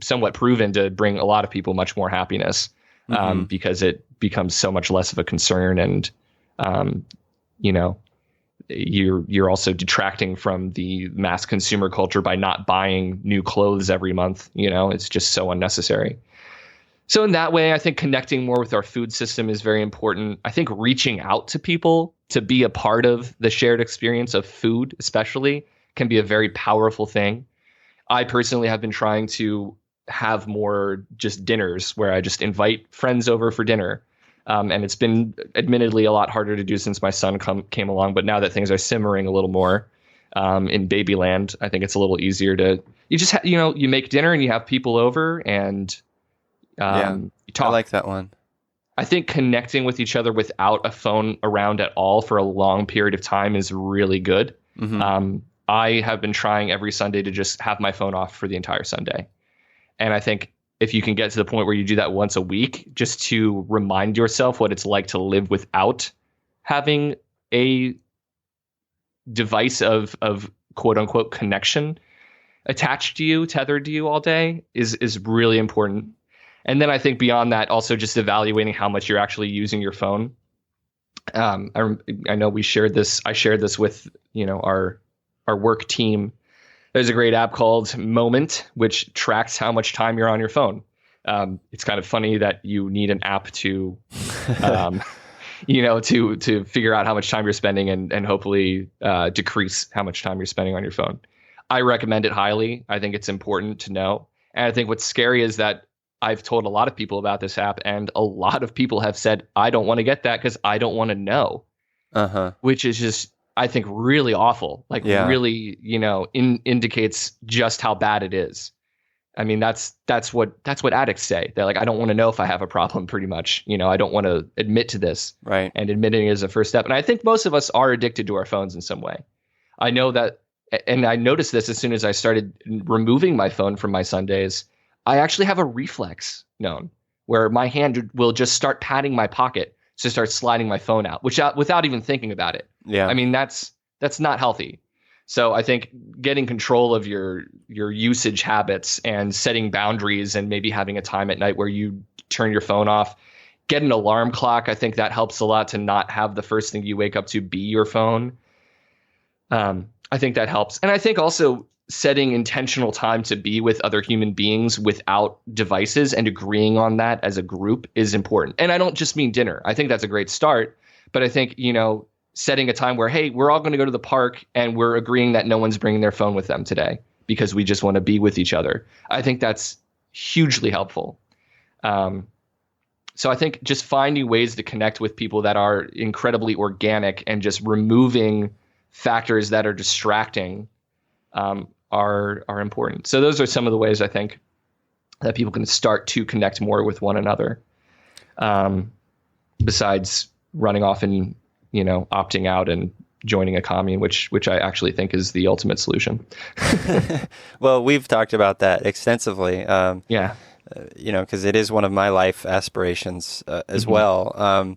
somewhat proven to bring a lot of people much more happiness, because it becomes so much less of a concern. And, you know, you're also detracting from the mass consumer culture by not buying new clothes every month. You know, it's just so unnecessary. So in that way, I think connecting more with our food system is very important. I think reaching out to people to be a part of the shared experience of food, especially, can be a very powerful thing. I personally have been trying to have more just dinners where I just invite friends over for dinner. And it's been admittedly a lot harder to do since my son came along. But now that things are simmering a little more in babyland, I think it's a little easier to you make dinner and you have people over and you talk. I like that one. I think connecting with each other without a phone around at all for a long period of time is really good. I have been trying every Sunday to just have my phone off for the entire Sunday. And I think if you can get to the point where you do that once a week, just to remind yourself what it's like to live without having a device of quote unquote connection attached to you, tethered to you all day is really important. And then I think beyond that, also just evaluating how much you're actually using your phone. I know we shared this. I shared this with, you know, our work team. There's a great app called Moment, which tracks how much time you're on your phone. It's kind of funny that you need an app to, to figure out how much time you're spending and hopefully decrease how much time you're spending on your phone. I recommend it highly. I think it's important to know. And I think what's scary is that I've told a lot of people about this app, and a lot of people have said, I don't want to get that because I don't want to know, which is just, I think, really awful. Really, indicates just how bad it is. I mean, that's what addicts say. They're like, I don't want to know if I have a problem, pretty much. You know, I don't want to admit to this. Right. And admitting is a first step. And I think most of us are addicted to our phones in some way. I know that, and I noticed this as soon as I started removing my phone from my Sundays. I actually have a reflex known where my hand will just start patting my pocket to start sliding my phone out, without even thinking about it. Yeah. I mean, that's not healthy. So I think getting control of your usage habits and setting boundaries and maybe having a time at night where you turn your phone off, get an alarm clock. I think that helps a lot to not have the first thing you wake up to be your phone. I think that helps. And I think also setting intentional time to be with other human beings without devices and agreeing on that as a group is important. And I don't just mean dinner. I think that's a great start. But I think, setting a time where, hey, we're all going to go to the park and we're agreeing that no one's bringing their phone with them today because we just want to be with each other. I think that's hugely helpful. So I think just finding ways to connect with people that are incredibly organic and just removing factors that are distracting are important. So those are some of the ways I think that people can start to connect more with one another, besides running off and opting out and joining a commune, which I actually think is the ultimate solution. Well, we've talked about that extensively. Yeah. Because it is one of my life aspirations as Mhm. well.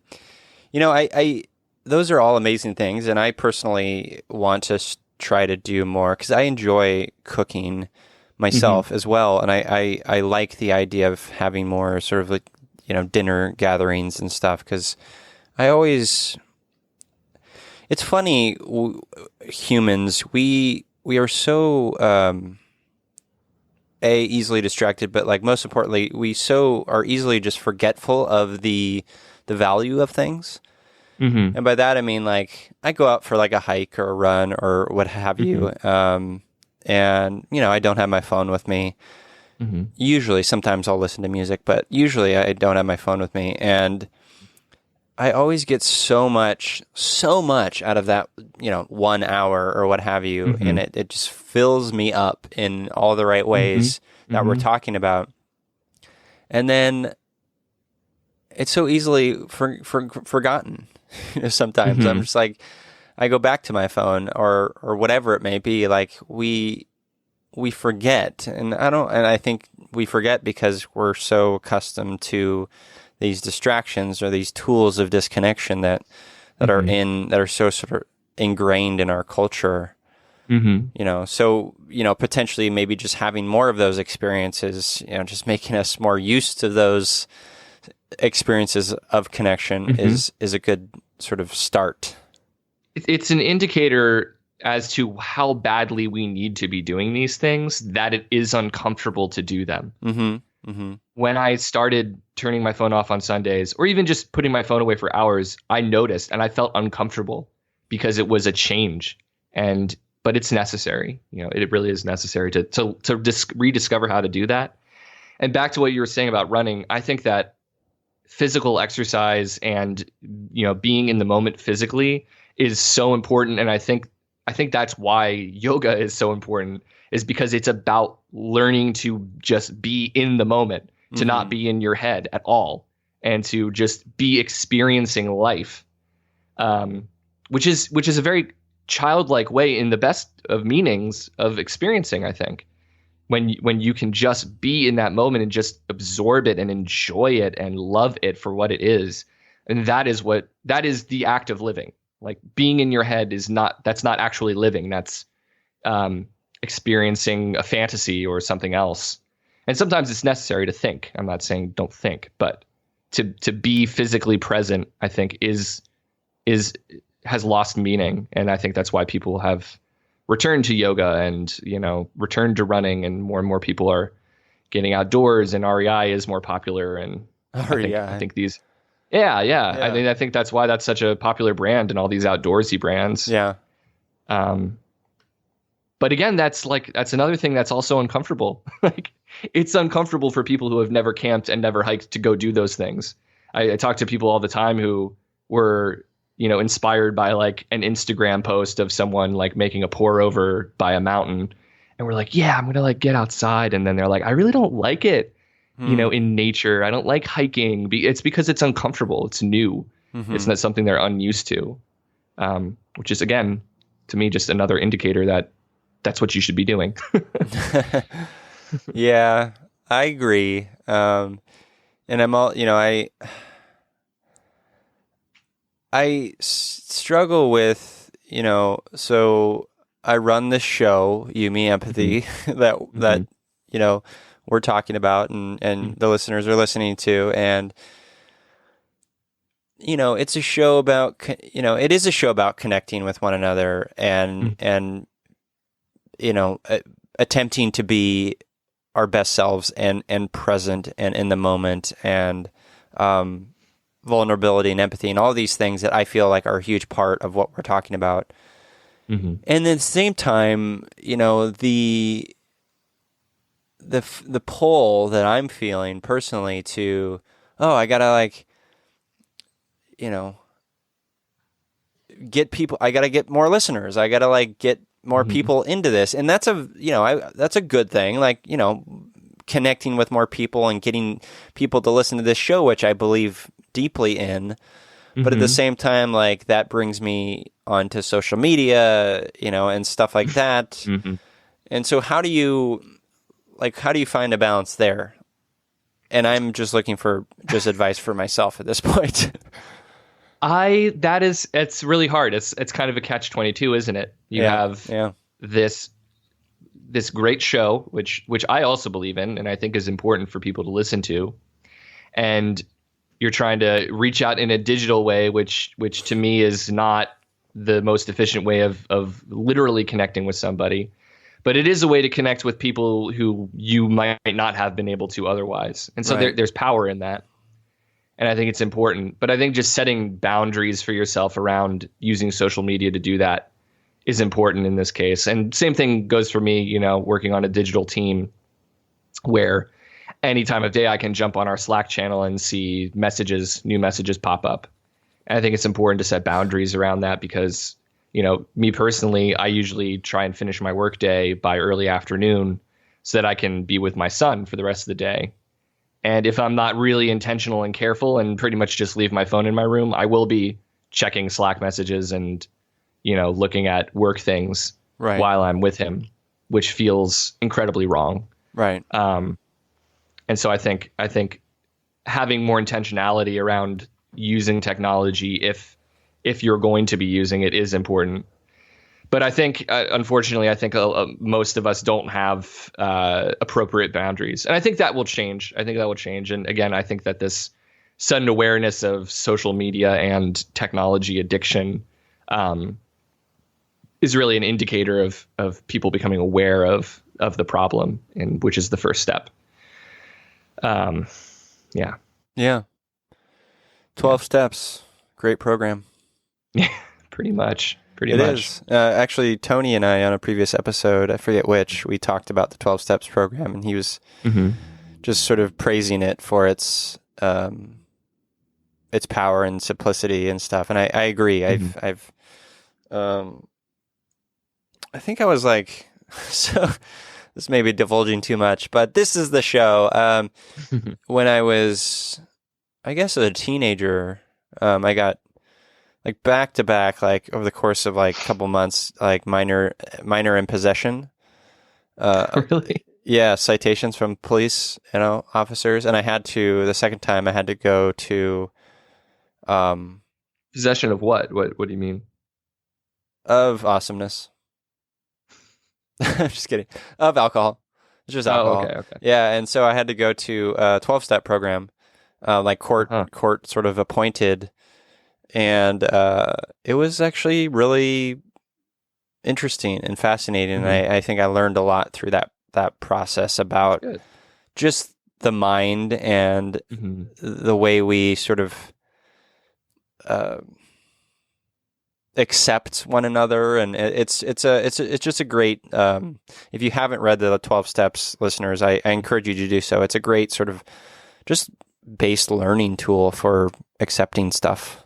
I those are all amazing things, and I personally want to try to do more because I enjoy cooking myself as well, and I like the idea of having more sort of like dinner gatherings and stuff because I always. It's funny, humans, we are so easily distracted, but like most importantly, we so are easily just forgetful of the value of things. Mm-hmm. And by that I mean like I go out for like a hike or a run or what have you, and I don't have my phone with me. Mm-hmm. Usually, sometimes I'll listen to music, but usually I don't have my phone with me, and I always get so much out of that, 1 hour or what have you. Mm-hmm. And it just fills me up in all the right ways that we're talking about. And then it's so easily forgotten. Sometimes I'm just like, I go back to my phone or whatever it may be. Like we forget, and I think we forget because we're so accustomed to these distractions or these tools of disconnection that are so sort of ingrained in our culture. So potentially maybe just having more of those experiences, just making us more used to those experiences of connection is a good sort of start. It's an indicator as to how badly we need to be doing these things, that it is uncomfortable to do them. When I started turning my phone off on Sundays, or even just putting my phone away for hours, I noticed and I felt uncomfortable because it was a change. But it's necessary. It really is necessary to rediscover how to do that. And back to what you were saying about running, I think that physical exercise and being in the moment physically is so important. And I think that's why yoga is so important, is because it's about learning to just be in the moment, to not be in your head at all, and to just be experiencing life, which is a very childlike way, in the best of meanings, of experiencing. I think when you can just be in that moment and just absorb it and enjoy it and love it for what it is, and that is the act of living. Like being in your head that's not actually living. That's experiencing a fantasy or something else. And sometimes it's necessary to think. I'm not saying don't think, but to be physically present, I think has lost meaning. And I think that's why people have returned to yoga and, returned to running, and more people are getting outdoors, and REI is more popular. And I think these, yeah. I think that's why that's such a popular brand, and all these outdoorsy brands. Yeah. But again, that's another thing that's also uncomfortable. Like it's uncomfortable for people who have never camped and never hiked to go do those things. I talk to people all the time who were, inspired by like an Instagram post of someone like making a pour over by a mountain. And we're like, yeah, I'm going to like get outside. And then they're like, I really don't like it, in nature. I don't like hiking. It's because it's uncomfortable. It's new. It's not something they're unused to, which is, again, to me, just another indicator that that's what you should be doing. Yeah, I agree. And I'm all, I struggle with, so I run this show, You Me Empathy, that you know we're talking about and the listeners are listening to, and it's a show about it is a show about connecting with one another and attempting to be our best selves and present and in the moment and vulnerability and empathy and all these things that I feel like are a huge part of what we're talking about. And at the same time, the pull that I'm feeling personally to, I gotta get people, I gotta get more listeners. I gotta get more people into this. And that's that's a good thing. Connecting with more people and getting people to listen to this show, which I believe deeply in. But at the same time, that brings me onto social media, and stuff like that. And so how do you find a balance there? And I'm just looking for advice for myself at this point. It's really hard. It's kind of a catch-22, isn't it? You have this great show, which I also believe in, and I think is important for people to listen to. And you're trying to reach out in a digital way, which to me is not the most efficient way of literally connecting with somebody. But it is a way to connect with people who you might not have been able to otherwise. And so there's power in that. And I think it's important. But I think just setting boundaries for yourself around using social media to do that is important in this case. And same thing goes for me, working on a digital team where any time of day I can jump on our Slack channel and see new messages pop up. And I think it's important to set boundaries around that because, me personally, I usually try and finish my workday by early afternoon so that I can be with my son for the rest of the day. And if I'm not really intentional and careful and pretty much just leave my phone in my room, I will be checking Slack messages and, looking at work things while I'm with him, which feels incredibly wrong. Right. And so I think having more intentionality around using technology, if you're going to be using it, is important. But I think, unfortunately, most of us don't have appropriate boundaries. And I think that will change. And again, I think that this sudden awareness of social media and technology addiction is really an indicator of people becoming aware of the problem, and which is the first step. Yeah. 12 steps. Great program. Yeah, pretty much. It is. Actually, Tony and I, on a previous episode, I forget which, we talked about the 12 Steps program, and he was just sort of praising it for its power and simplicity and stuff. And I agree. I think I was so this may be divulging too much, but this is the show. When I was, I guess, a teenager, I got back to back, over the course of a couple months, minor in possession. Really? Yeah, citations from police, officers, and the second time I had to go to possession of what? What do you mean? Of awesomeness. I'm just kidding. Of alcohol. It's just alcohol. Oh, okay. Yeah, and so I had to go to a 12-step program, court sort of appointed. And it was actually really interesting and fascinating. And I think I learned a lot through that process about just the mind and the way we sort of accept one another. And it's just a great. If you haven't read the 12 Steps, listeners, I encourage you to do so. It's a great sort of just base learning tool for accepting stuff.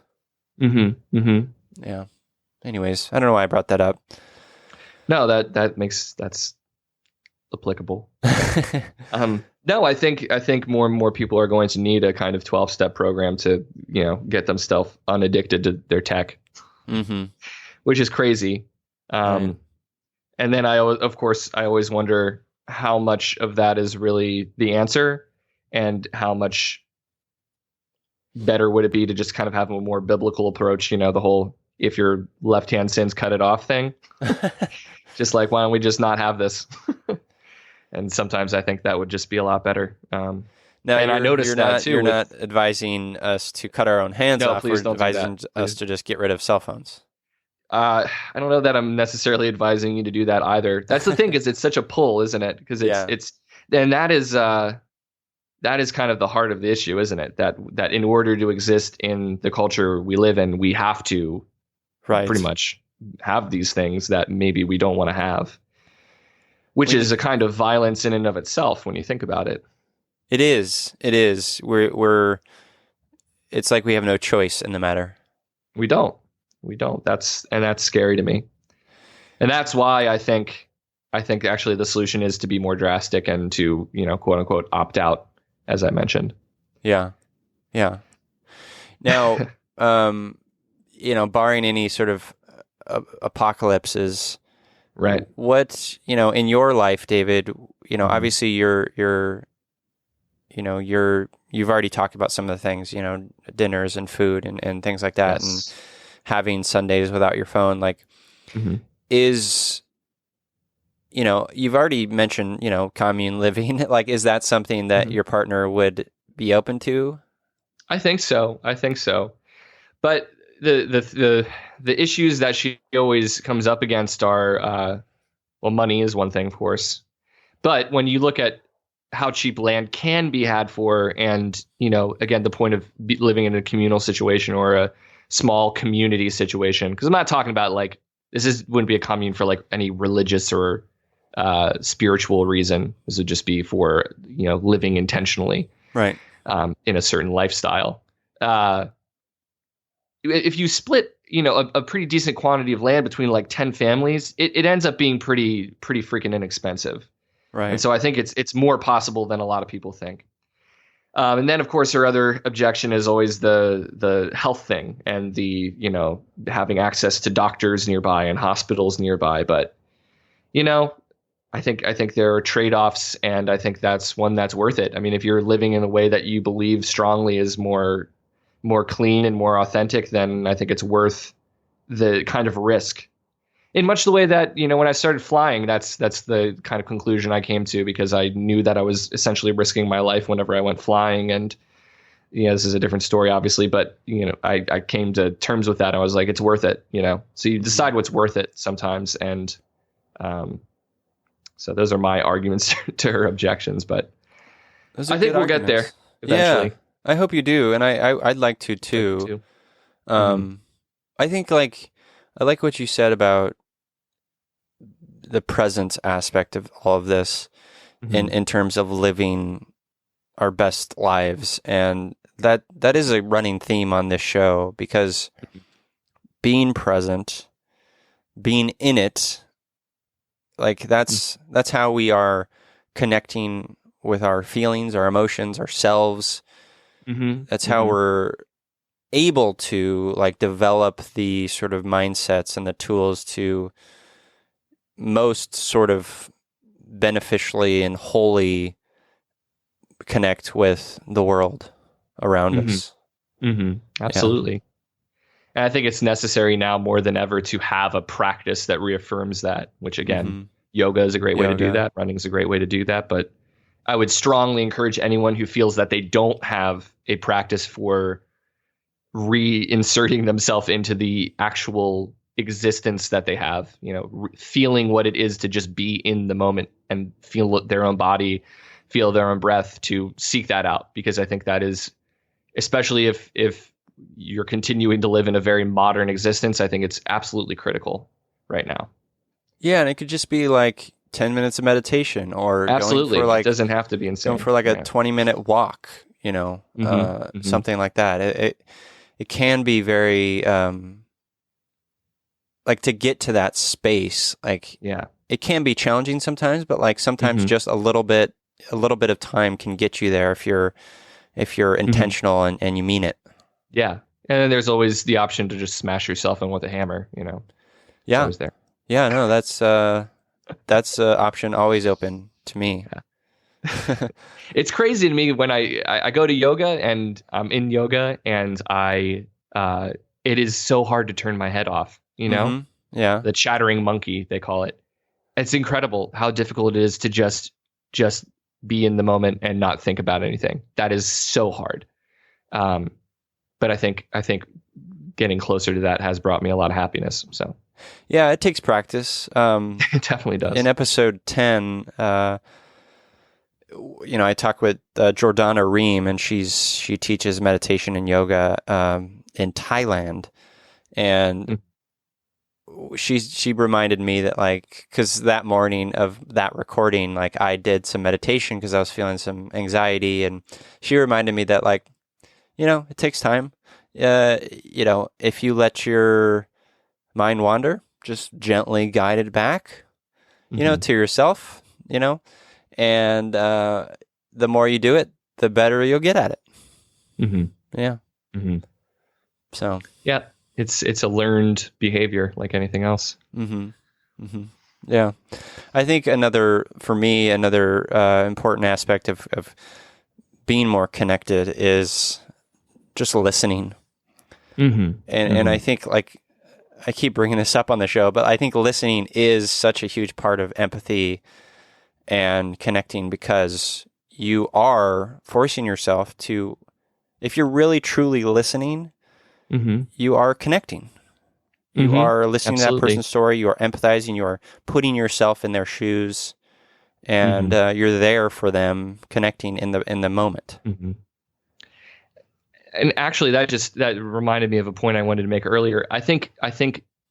Yeah. Anyways, I don't know why I brought that up. No, that's applicable. No, I think more and more people are going to need a kind of 12-step program to, get themselves unaddicted to their tech, which is crazy. And then I always wonder how much of that is really the answer and how much better would it be to just kind of have a more biblical approach, the whole if your left hand sins, cut it off thing. Just like, why don't we just not have this? And sometimes I think that would just be a lot better. Now, and I noticed you're that not, too. You're not advising us to cut our own hands No, off. please We're don't do advising that. us to just get rid of cell phones. I don't know that I'm necessarily advising you to do that either. That's the thing, is it's such a pull, isn't it? Because and that is kind of the heart of the issue, isn't it? That in order to exist in the culture we live in, we have to pretty much have these things that maybe we don't want to have, which is a kind of violence in and of itself when you think about it. It is. It's like we have no choice in the matter. We don't. That's scary to me. And that's why I think actually the solution is to be more drastic and to, quote unquote, opt out, as I mentioned. Yeah. Yeah. Now, barring any sort of apocalypses, right. What, in your life, David, obviously you've already talked about some of the things, dinners and food and things like that. Yes. And having Sundays without your phone, like is, you've already mentioned, commune living. Like, is that something that your partner would be open to? I think so. But the issues that she always comes up against are, money is one thing, of course. But when you look at how cheap land can be had for, and, again, the point of living in a communal situation or a small community situation, because I'm not talking about wouldn't be a commune for any religious or spiritual reason. This would just be for, living intentionally, right, in a certain lifestyle. If you split, a pretty decent quantity of land between 10 families, it ends up being pretty freaking inexpensive. Right. And so I think it's more possible than a lot of people think. And then, of course, her other objection is always the health thing and the, having access to doctors nearby and hospitals nearby. But, I think there are trade-offs, and I think that's one that's worth it. I mean, if you're living in a way that you believe strongly is more clean and more authentic, then I think it's worth the kind of risk. In much the way that, when I started flying, that's the kind of conclusion I came to, because I knew that I was essentially risking my life whenever I went flying. And, this is a different story, obviously, but, I came to terms with that. I was like, it's worth it, So you decide what's worth it sometimes. And so those are my arguments to her objections. But I think we'll get there eventually. Yeah, I hope you do. And I'd like to, too. I think, I like what you said about the presence aspect of all of this in terms of living our best lives. And that is a running theme on this show, because being present, being in it, that's how we are connecting with our feelings, our emotions, ourselves. That's how we're able to develop the sort of mindsets and the tools to most sort of beneficially and wholly connect with the world around us. Absolutely. Yeah. And I think it's necessary now more than ever to have a practice that reaffirms that, which again, yoga is a great way to do that. Running is a great way to do that. But I would strongly encourage anyone who feels that they don't have a practice for reinserting themselves into the actual existence that they have, feeling what it is to just be in the moment and feel their own body, feel their own breath, to seek that out. Because I think that is, especially if you're continuing to live in a very modern existence, I think it's absolutely critical right now. Yeah, and it could just be 10 minits of meditation, or absolutely going for it doesn't have to be insane. Going for a 20-minute walk, something like that. It can be very to get to that space. It can be challenging sometimes, but sometimes just a little bit of time can get you there if you're intentional and you mean it. Yeah, and then there's always the option to just smash yourself in with a hammer. Yeah, it's always there. Yeah, no, that's option always open to me. Yeah. It's crazy to me when I go to yoga and I'm in yoga, and it is so hard to turn my head off, Yeah. The chattering monkey, they call it. it's incredible how difficult it is to just be in the moment and not think about anything. That is so hard. But I think getting closer to that has brought me a lot of happiness. So Yeah, it takes practice. it definitely does. In episode 10, I talk with Jordana Reem, and she teaches meditation and yoga in Thailand, and she reminded me that, like, because that morning of that recording, like, I did some meditation because I was feeling some anxiety, and she reminded me that, like, it takes time. If you let your mind wander, just gently guide it back, to yourself, and the more you do it, the better you'll get at it. Mm-hmm. Yeah. Mm-hmm. So. Yeah, it's a learned behavior like anything else. Mm-hmm. Mm-hmm. Yeah. I think another important aspect of being more connected is just listening. Mm-hmm. And I think, like, I keep bringing this up on the show, but I think listening is such a huge part of empathy and connecting, because you are forcing yourself to, if you're really truly listening, you are connecting. You are listening to that person's story. You are empathizing. You are putting yourself in their shoes, and you're there for them, connecting in the moment. Mm-hmm. And actually, that reminded me of a point I wanted to make earlier. I think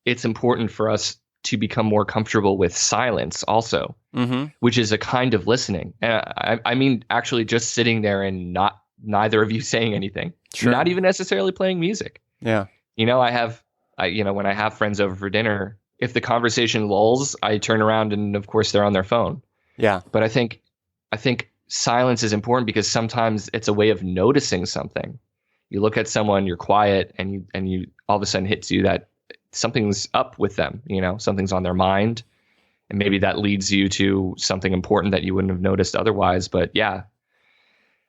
it's important for us to become more comfortable with silence also, which is a kind of listening. And I mean, actually just sitting there and neither of you saying anything, not even necessarily playing music. Yeah. When I have friends over for dinner, if the conversation lulls, I turn around and of course they're on their phone. Yeah. But I think silence is important because sometimes it's a way of noticing something. You look at someone, you're quiet, and you all of a sudden hits you that something's up with them, something's on their mind, and maybe that leads you to something important that you wouldn't have noticed otherwise. But yeah,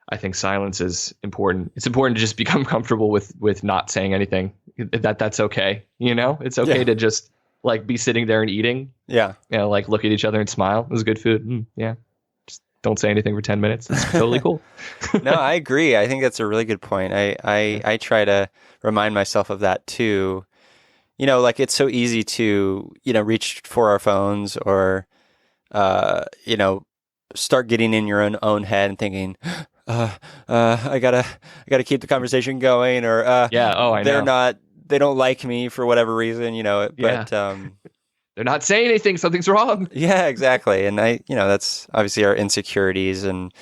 I think silence is important. It's important to just become comfortable with not saying anything. That's okay. It's okay to just, like, be sitting there and eating. Yeah. Like, look at each other and smile. It was good food. Yeah. Just don't say anything for 10 minutes. It's totally cool. No, I agree. I think that's a really good point. I try to remind myself of that too. Like, it's so easy to, reach for our phones or, start getting in your own head and thinking, I gotta keep the conversation going, or, I know. They don't like me for whatever reason, but, they're not saying anything. Something's wrong. Yeah, exactly. And that's obviously our insecurities, and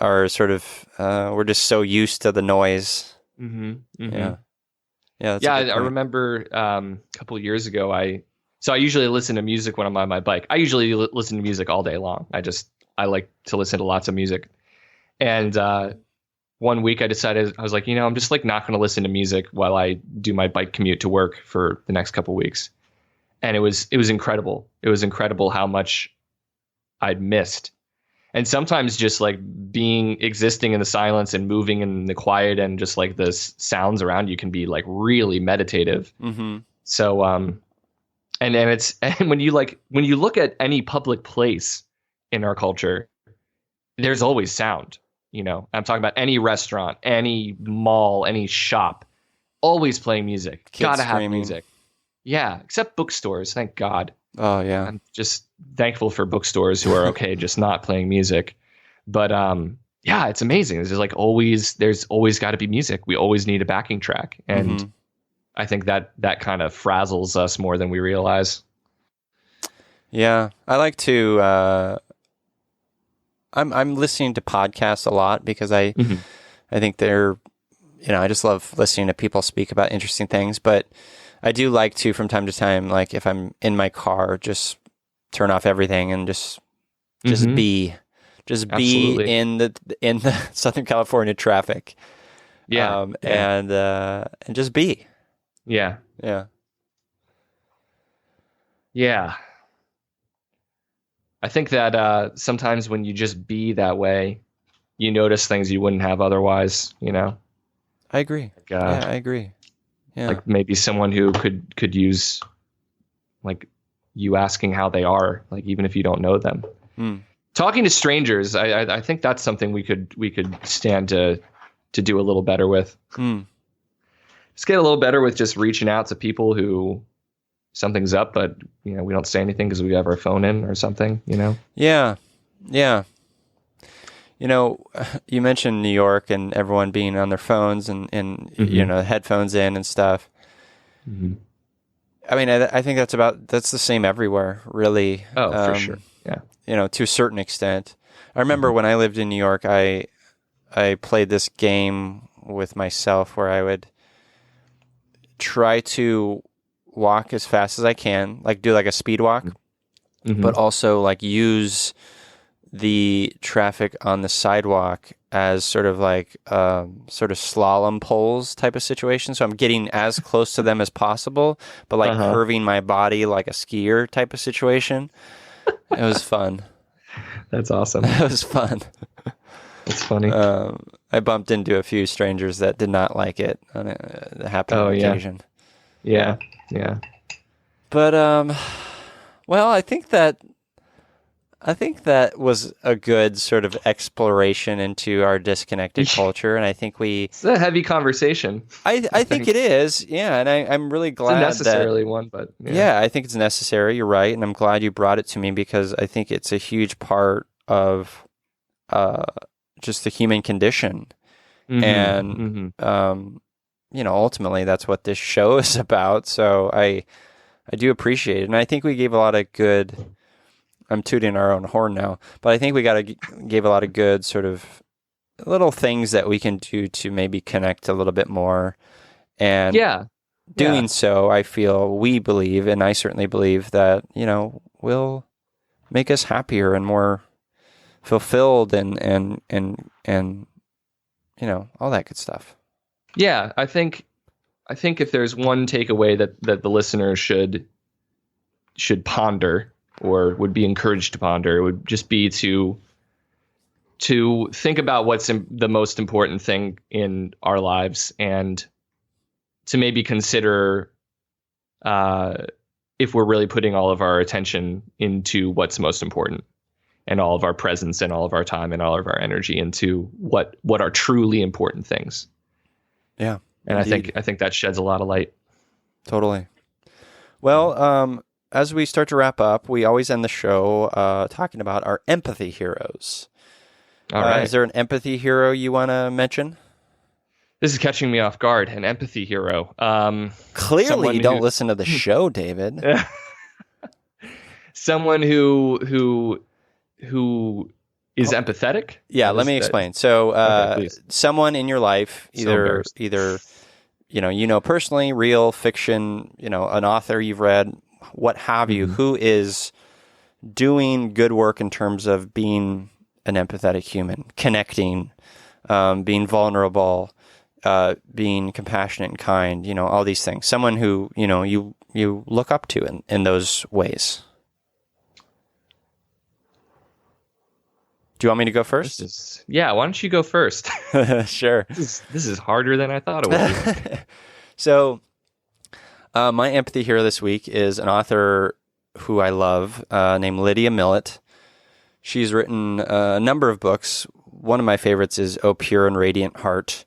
our sort of, we're just so used to the noise. Mm-hmm. Mm-hmm. Yeah. Yeah. I remember a couple of years ago, I usually listen to music when I'm on my bike. I usually listen to music all day long. I like to listen to lots of music. And one week I decided, I was like, I'm just, like, not going to listen to music while I do my bike commute to work for the next couple of weeks. And it was incredible. It was incredible how much I'd missed. And sometimes just, like, existing in the silence and moving in the quiet and just, like, the sounds around you can be, like, really meditative. Mm-hmm. So, and when you look at any public place in our culture, there's always sound. I'm talking about any restaurant, any mall, any shop, always playing music. Gotta have music. Yeah, except bookstores. Thank God. Oh yeah. I'm just thankful for bookstores who are okay just not playing music. But yeah, it's amazing. There's always got to be music. We always need a backing track, and I think that kind of frazzles us more than we realize. Yeah, I like to. I'm listening to podcasts a lot because I think they're, I just love listening to people speak about interesting things. But I do like to, from time to time, like, if I'm in my car, just turn off everything and just be in the Southern California traffic. Yeah. And just be. Yeah. Yeah. Yeah. I think that sometimes when you just be that way, you notice things you wouldn't have otherwise, I agree. I agree. Yeah. Like maybe someone who could use, like, you asking how they are, like even if you don't know them. Talking to strangers, I think that's something we could stand to do a little better with. Just get a little better with just reaching out to people who something's up, but we don't say anything because we have our phone in or something. Yeah. You mentioned New York and everyone being on their phones and headphones in and stuff. I mean, I think that's the same everywhere, really. Oh, for sure. Yeah. To a certain extent. I remember when I lived in New York, I played this game with myself where I would try to walk as fast as I can, like do like a speed walk, but also like use the traffic on the sidewalk as sort of like sort of slalom poles type of situation. So I'm getting as close to them as possible, but like curving my body like a skier type of situation. It was fun. That's awesome. It was fun. That's funny. I bumped into a few strangers that did not like it. It happened on occasion. Yeah. But well, I think that was a good sort of exploration into our disconnected culture, and I think it's a heavy conversation. I think it is, yeah, and I'm really glad it's a necessarily one, but yeah, I think it's necessary. You're right, and I'm glad you brought it to me because I think it's a huge part of just the human condition, and ultimately that's what this show is about. So I do appreciate it, and I think we gave a lot of good. I'm tooting our own horn now, but I think we gave a lot of good sort of little things that we can do to maybe connect a little bit more. And doing so, we believe, and I certainly believe that, will make us happier and more fulfilled and all that good stuff. Yeah. I think if there's one takeaway that the listener should ponder, or would be encouraged to ponder, it would just be to think about what's the most important thing in our lives, and to maybe consider if we're really putting all of our attention into what's most important, and all of our presence and all of our time and all of our energy into what are truly important things. Yeah. And indeed. I think that sheds a lot of light. Totally. Well, as we start to wrap up, we always end the show talking about our empathy heroes. All right. Is there an empathy hero you want to mention? This is catching me off guard. An empathy hero. Clearly, you don't listen to the show, David. Someone who is empathetic. Yeah, let me explain. So, okay, someone in your life, either personally, real, fiction, an author you've read, what have you, who is doing good work in terms of being an empathetic human, connecting, being vulnerable, being compassionate and kind, all these things. Someone who, you look up to in those ways. Do you want me to go first? Why don't you go first? Sure. This is harder than I thought it would be. So, my empathy hero this week is an author who I love, named Lydia Millett. She's written a number of books. One of my favorites is "O Pure and Radiant Heart."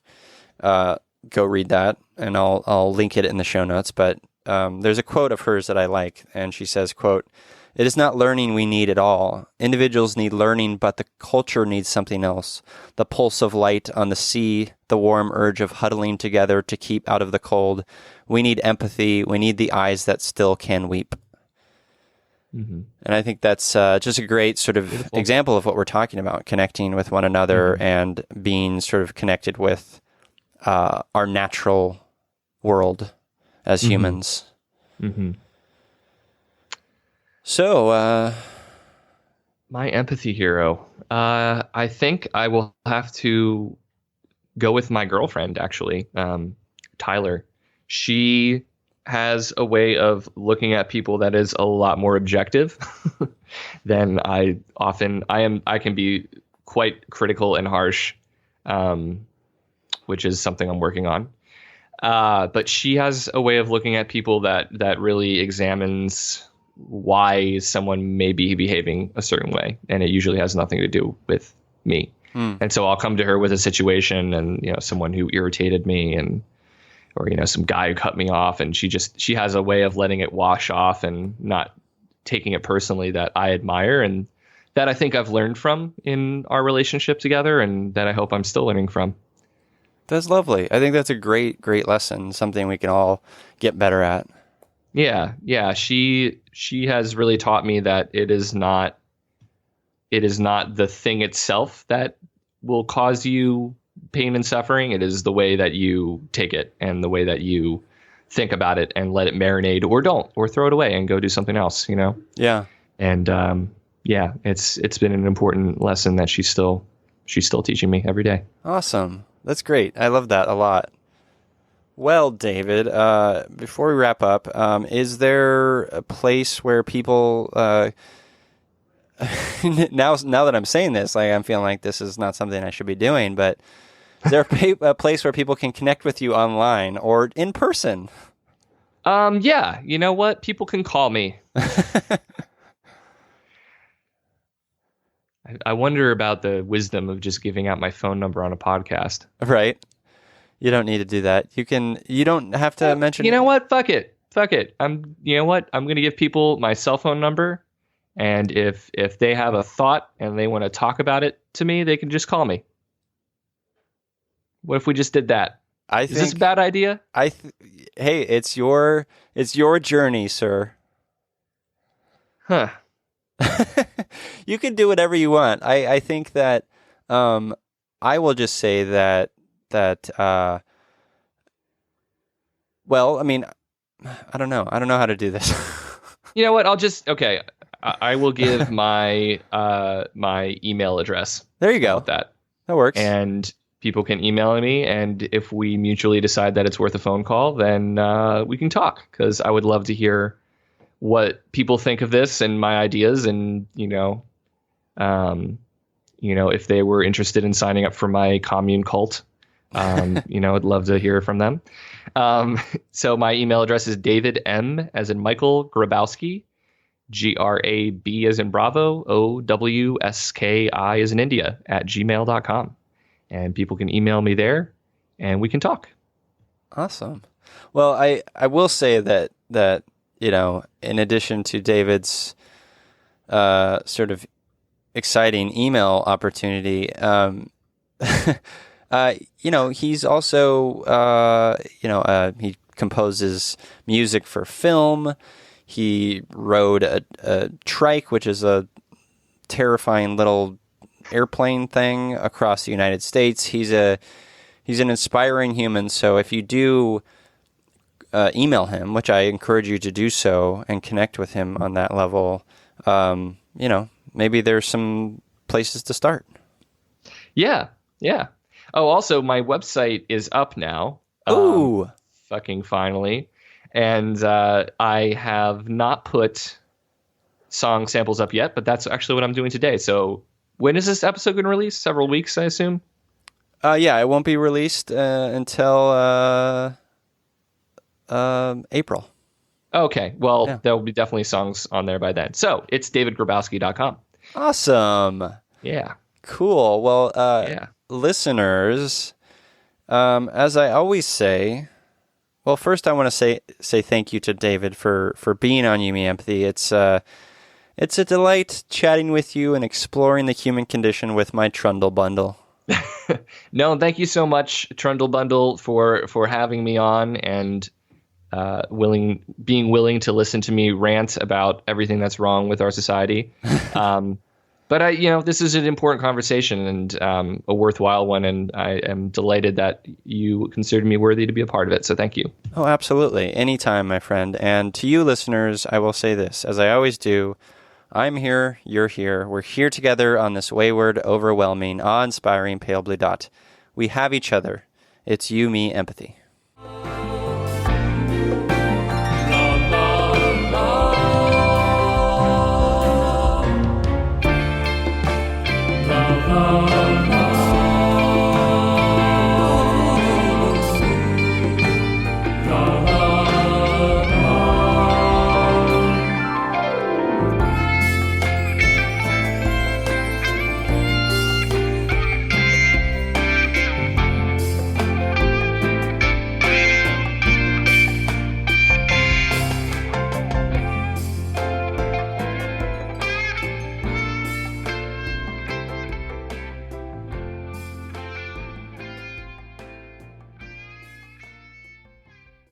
Go read that, and I'll link it in the show notes. But there's a quote of hers that I like, and she says, quote, "It is not learning we need at all. Individuals need learning, but the culture needs something else. The pulse of light on the sea, the warm urge of huddling together to keep out of the cold. We need empathy. We need the eyes that still can weep." And I think that's just a great sort of example of what we're talking about, connecting with one another and being sort of connected with our natural world as humans. So, my empathy hero. I think I will have to go with my girlfriend, actually, Tyler. She has a way of looking at people that is a lot more objective than I am. I can be quite critical and harsh, which is something I'm working on. But she has a way of looking at people that really examines why someone may be behaving a certain way, and it usually has nothing to do with me. And so I'll come to her with a situation, and someone who irritated me, or some guy who cut me off, and she has a way of letting it wash off and not taking it personally that I admire, and that I think I've learned from in our relationship together, and that I hope I'm still learning from. That's lovely. I think that's a great lesson, something we can all get better at. Yeah. She has really taught me that it is not the thing itself that will cause you pain and suffering. It is the way that you take it and the way that you think about it and let it marinate, or don't, or throw it away and go do something else, Yeah. And it's been an important lesson that she's still teaching me every day. Awesome. That's great. I love that a lot. Well, David, before we wrap up, is there a place where people now that I'm saying this, like, I'm feeling like this is not something I should be doing, but is there a place where people can connect with you online or in person? Yeah. You know what? People can call me. I wonder about the wisdom of just giving out my phone number on a podcast. Right. You don't need to do that. You don't have to mention. You know what? Fuck it. You know what? I'm going to give people my cell phone number. And if they have a thought and they want to talk about it to me, they can just call me. What if we just did that? Is this a bad idea? Hey, it's your journey, sir. Huh. You can do whatever you want. I think that I will just say that well, I mean, I don't know how to do this. You know what? I will give my my email address. There you go. That works. And people can email me, and if we mutually decide that it's worth a phone call, then we can talk, because I would love to hear what people think of this and my ideas, and if they were interested in signing up for my commune cult, I'd love to hear from them. So my email address is David M as in Michael Grabowski, Grab as in Bravo, OWSKI as in India @gmail.com. And people can email me there, and we can talk. Awesome. Well, I will say that in addition to David's sort of exciting email opportunity, he's also he composes music for film. He rode a trike, which is a terrifying little airplane thing, across the United States. He's an inspiring human. So if you do email him, which I encourage you to do so, and connect with him on that level, maybe there's some places to start. Yeah. Oh, also, my website is up now. Ooh. Fucking finally. And I have not put song samples up yet, but that's actually what I'm doing today. So when is this episode going to release? Several weeks, I assume? Yeah, it won't be released until April. Okay, well, yeah. There will be definitely songs on there by then. So it's davidgrabowski.com. Awesome. Yeah. Cool. Well, listeners, as I always say, well, first I want to say thank you to David for being on You Me Empathy. It's a delight chatting with you and exploring the human condition with my Trundle Bundle. No, thank you so much, Trundle Bundle, for having me on and being willing to listen to me rant about everything that's wrong with our society. But this is an important conversation and a worthwhile one, and I am delighted that you considered me worthy to be a part of it. So thank you. Oh, absolutely. Anytime, my friend. And to you listeners, I will say this, as I always do. I'm here, you're here. We're here together on this wayward, overwhelming, awe-inspiring pale blue dot. We have each other. It's you, me, empathy. Love.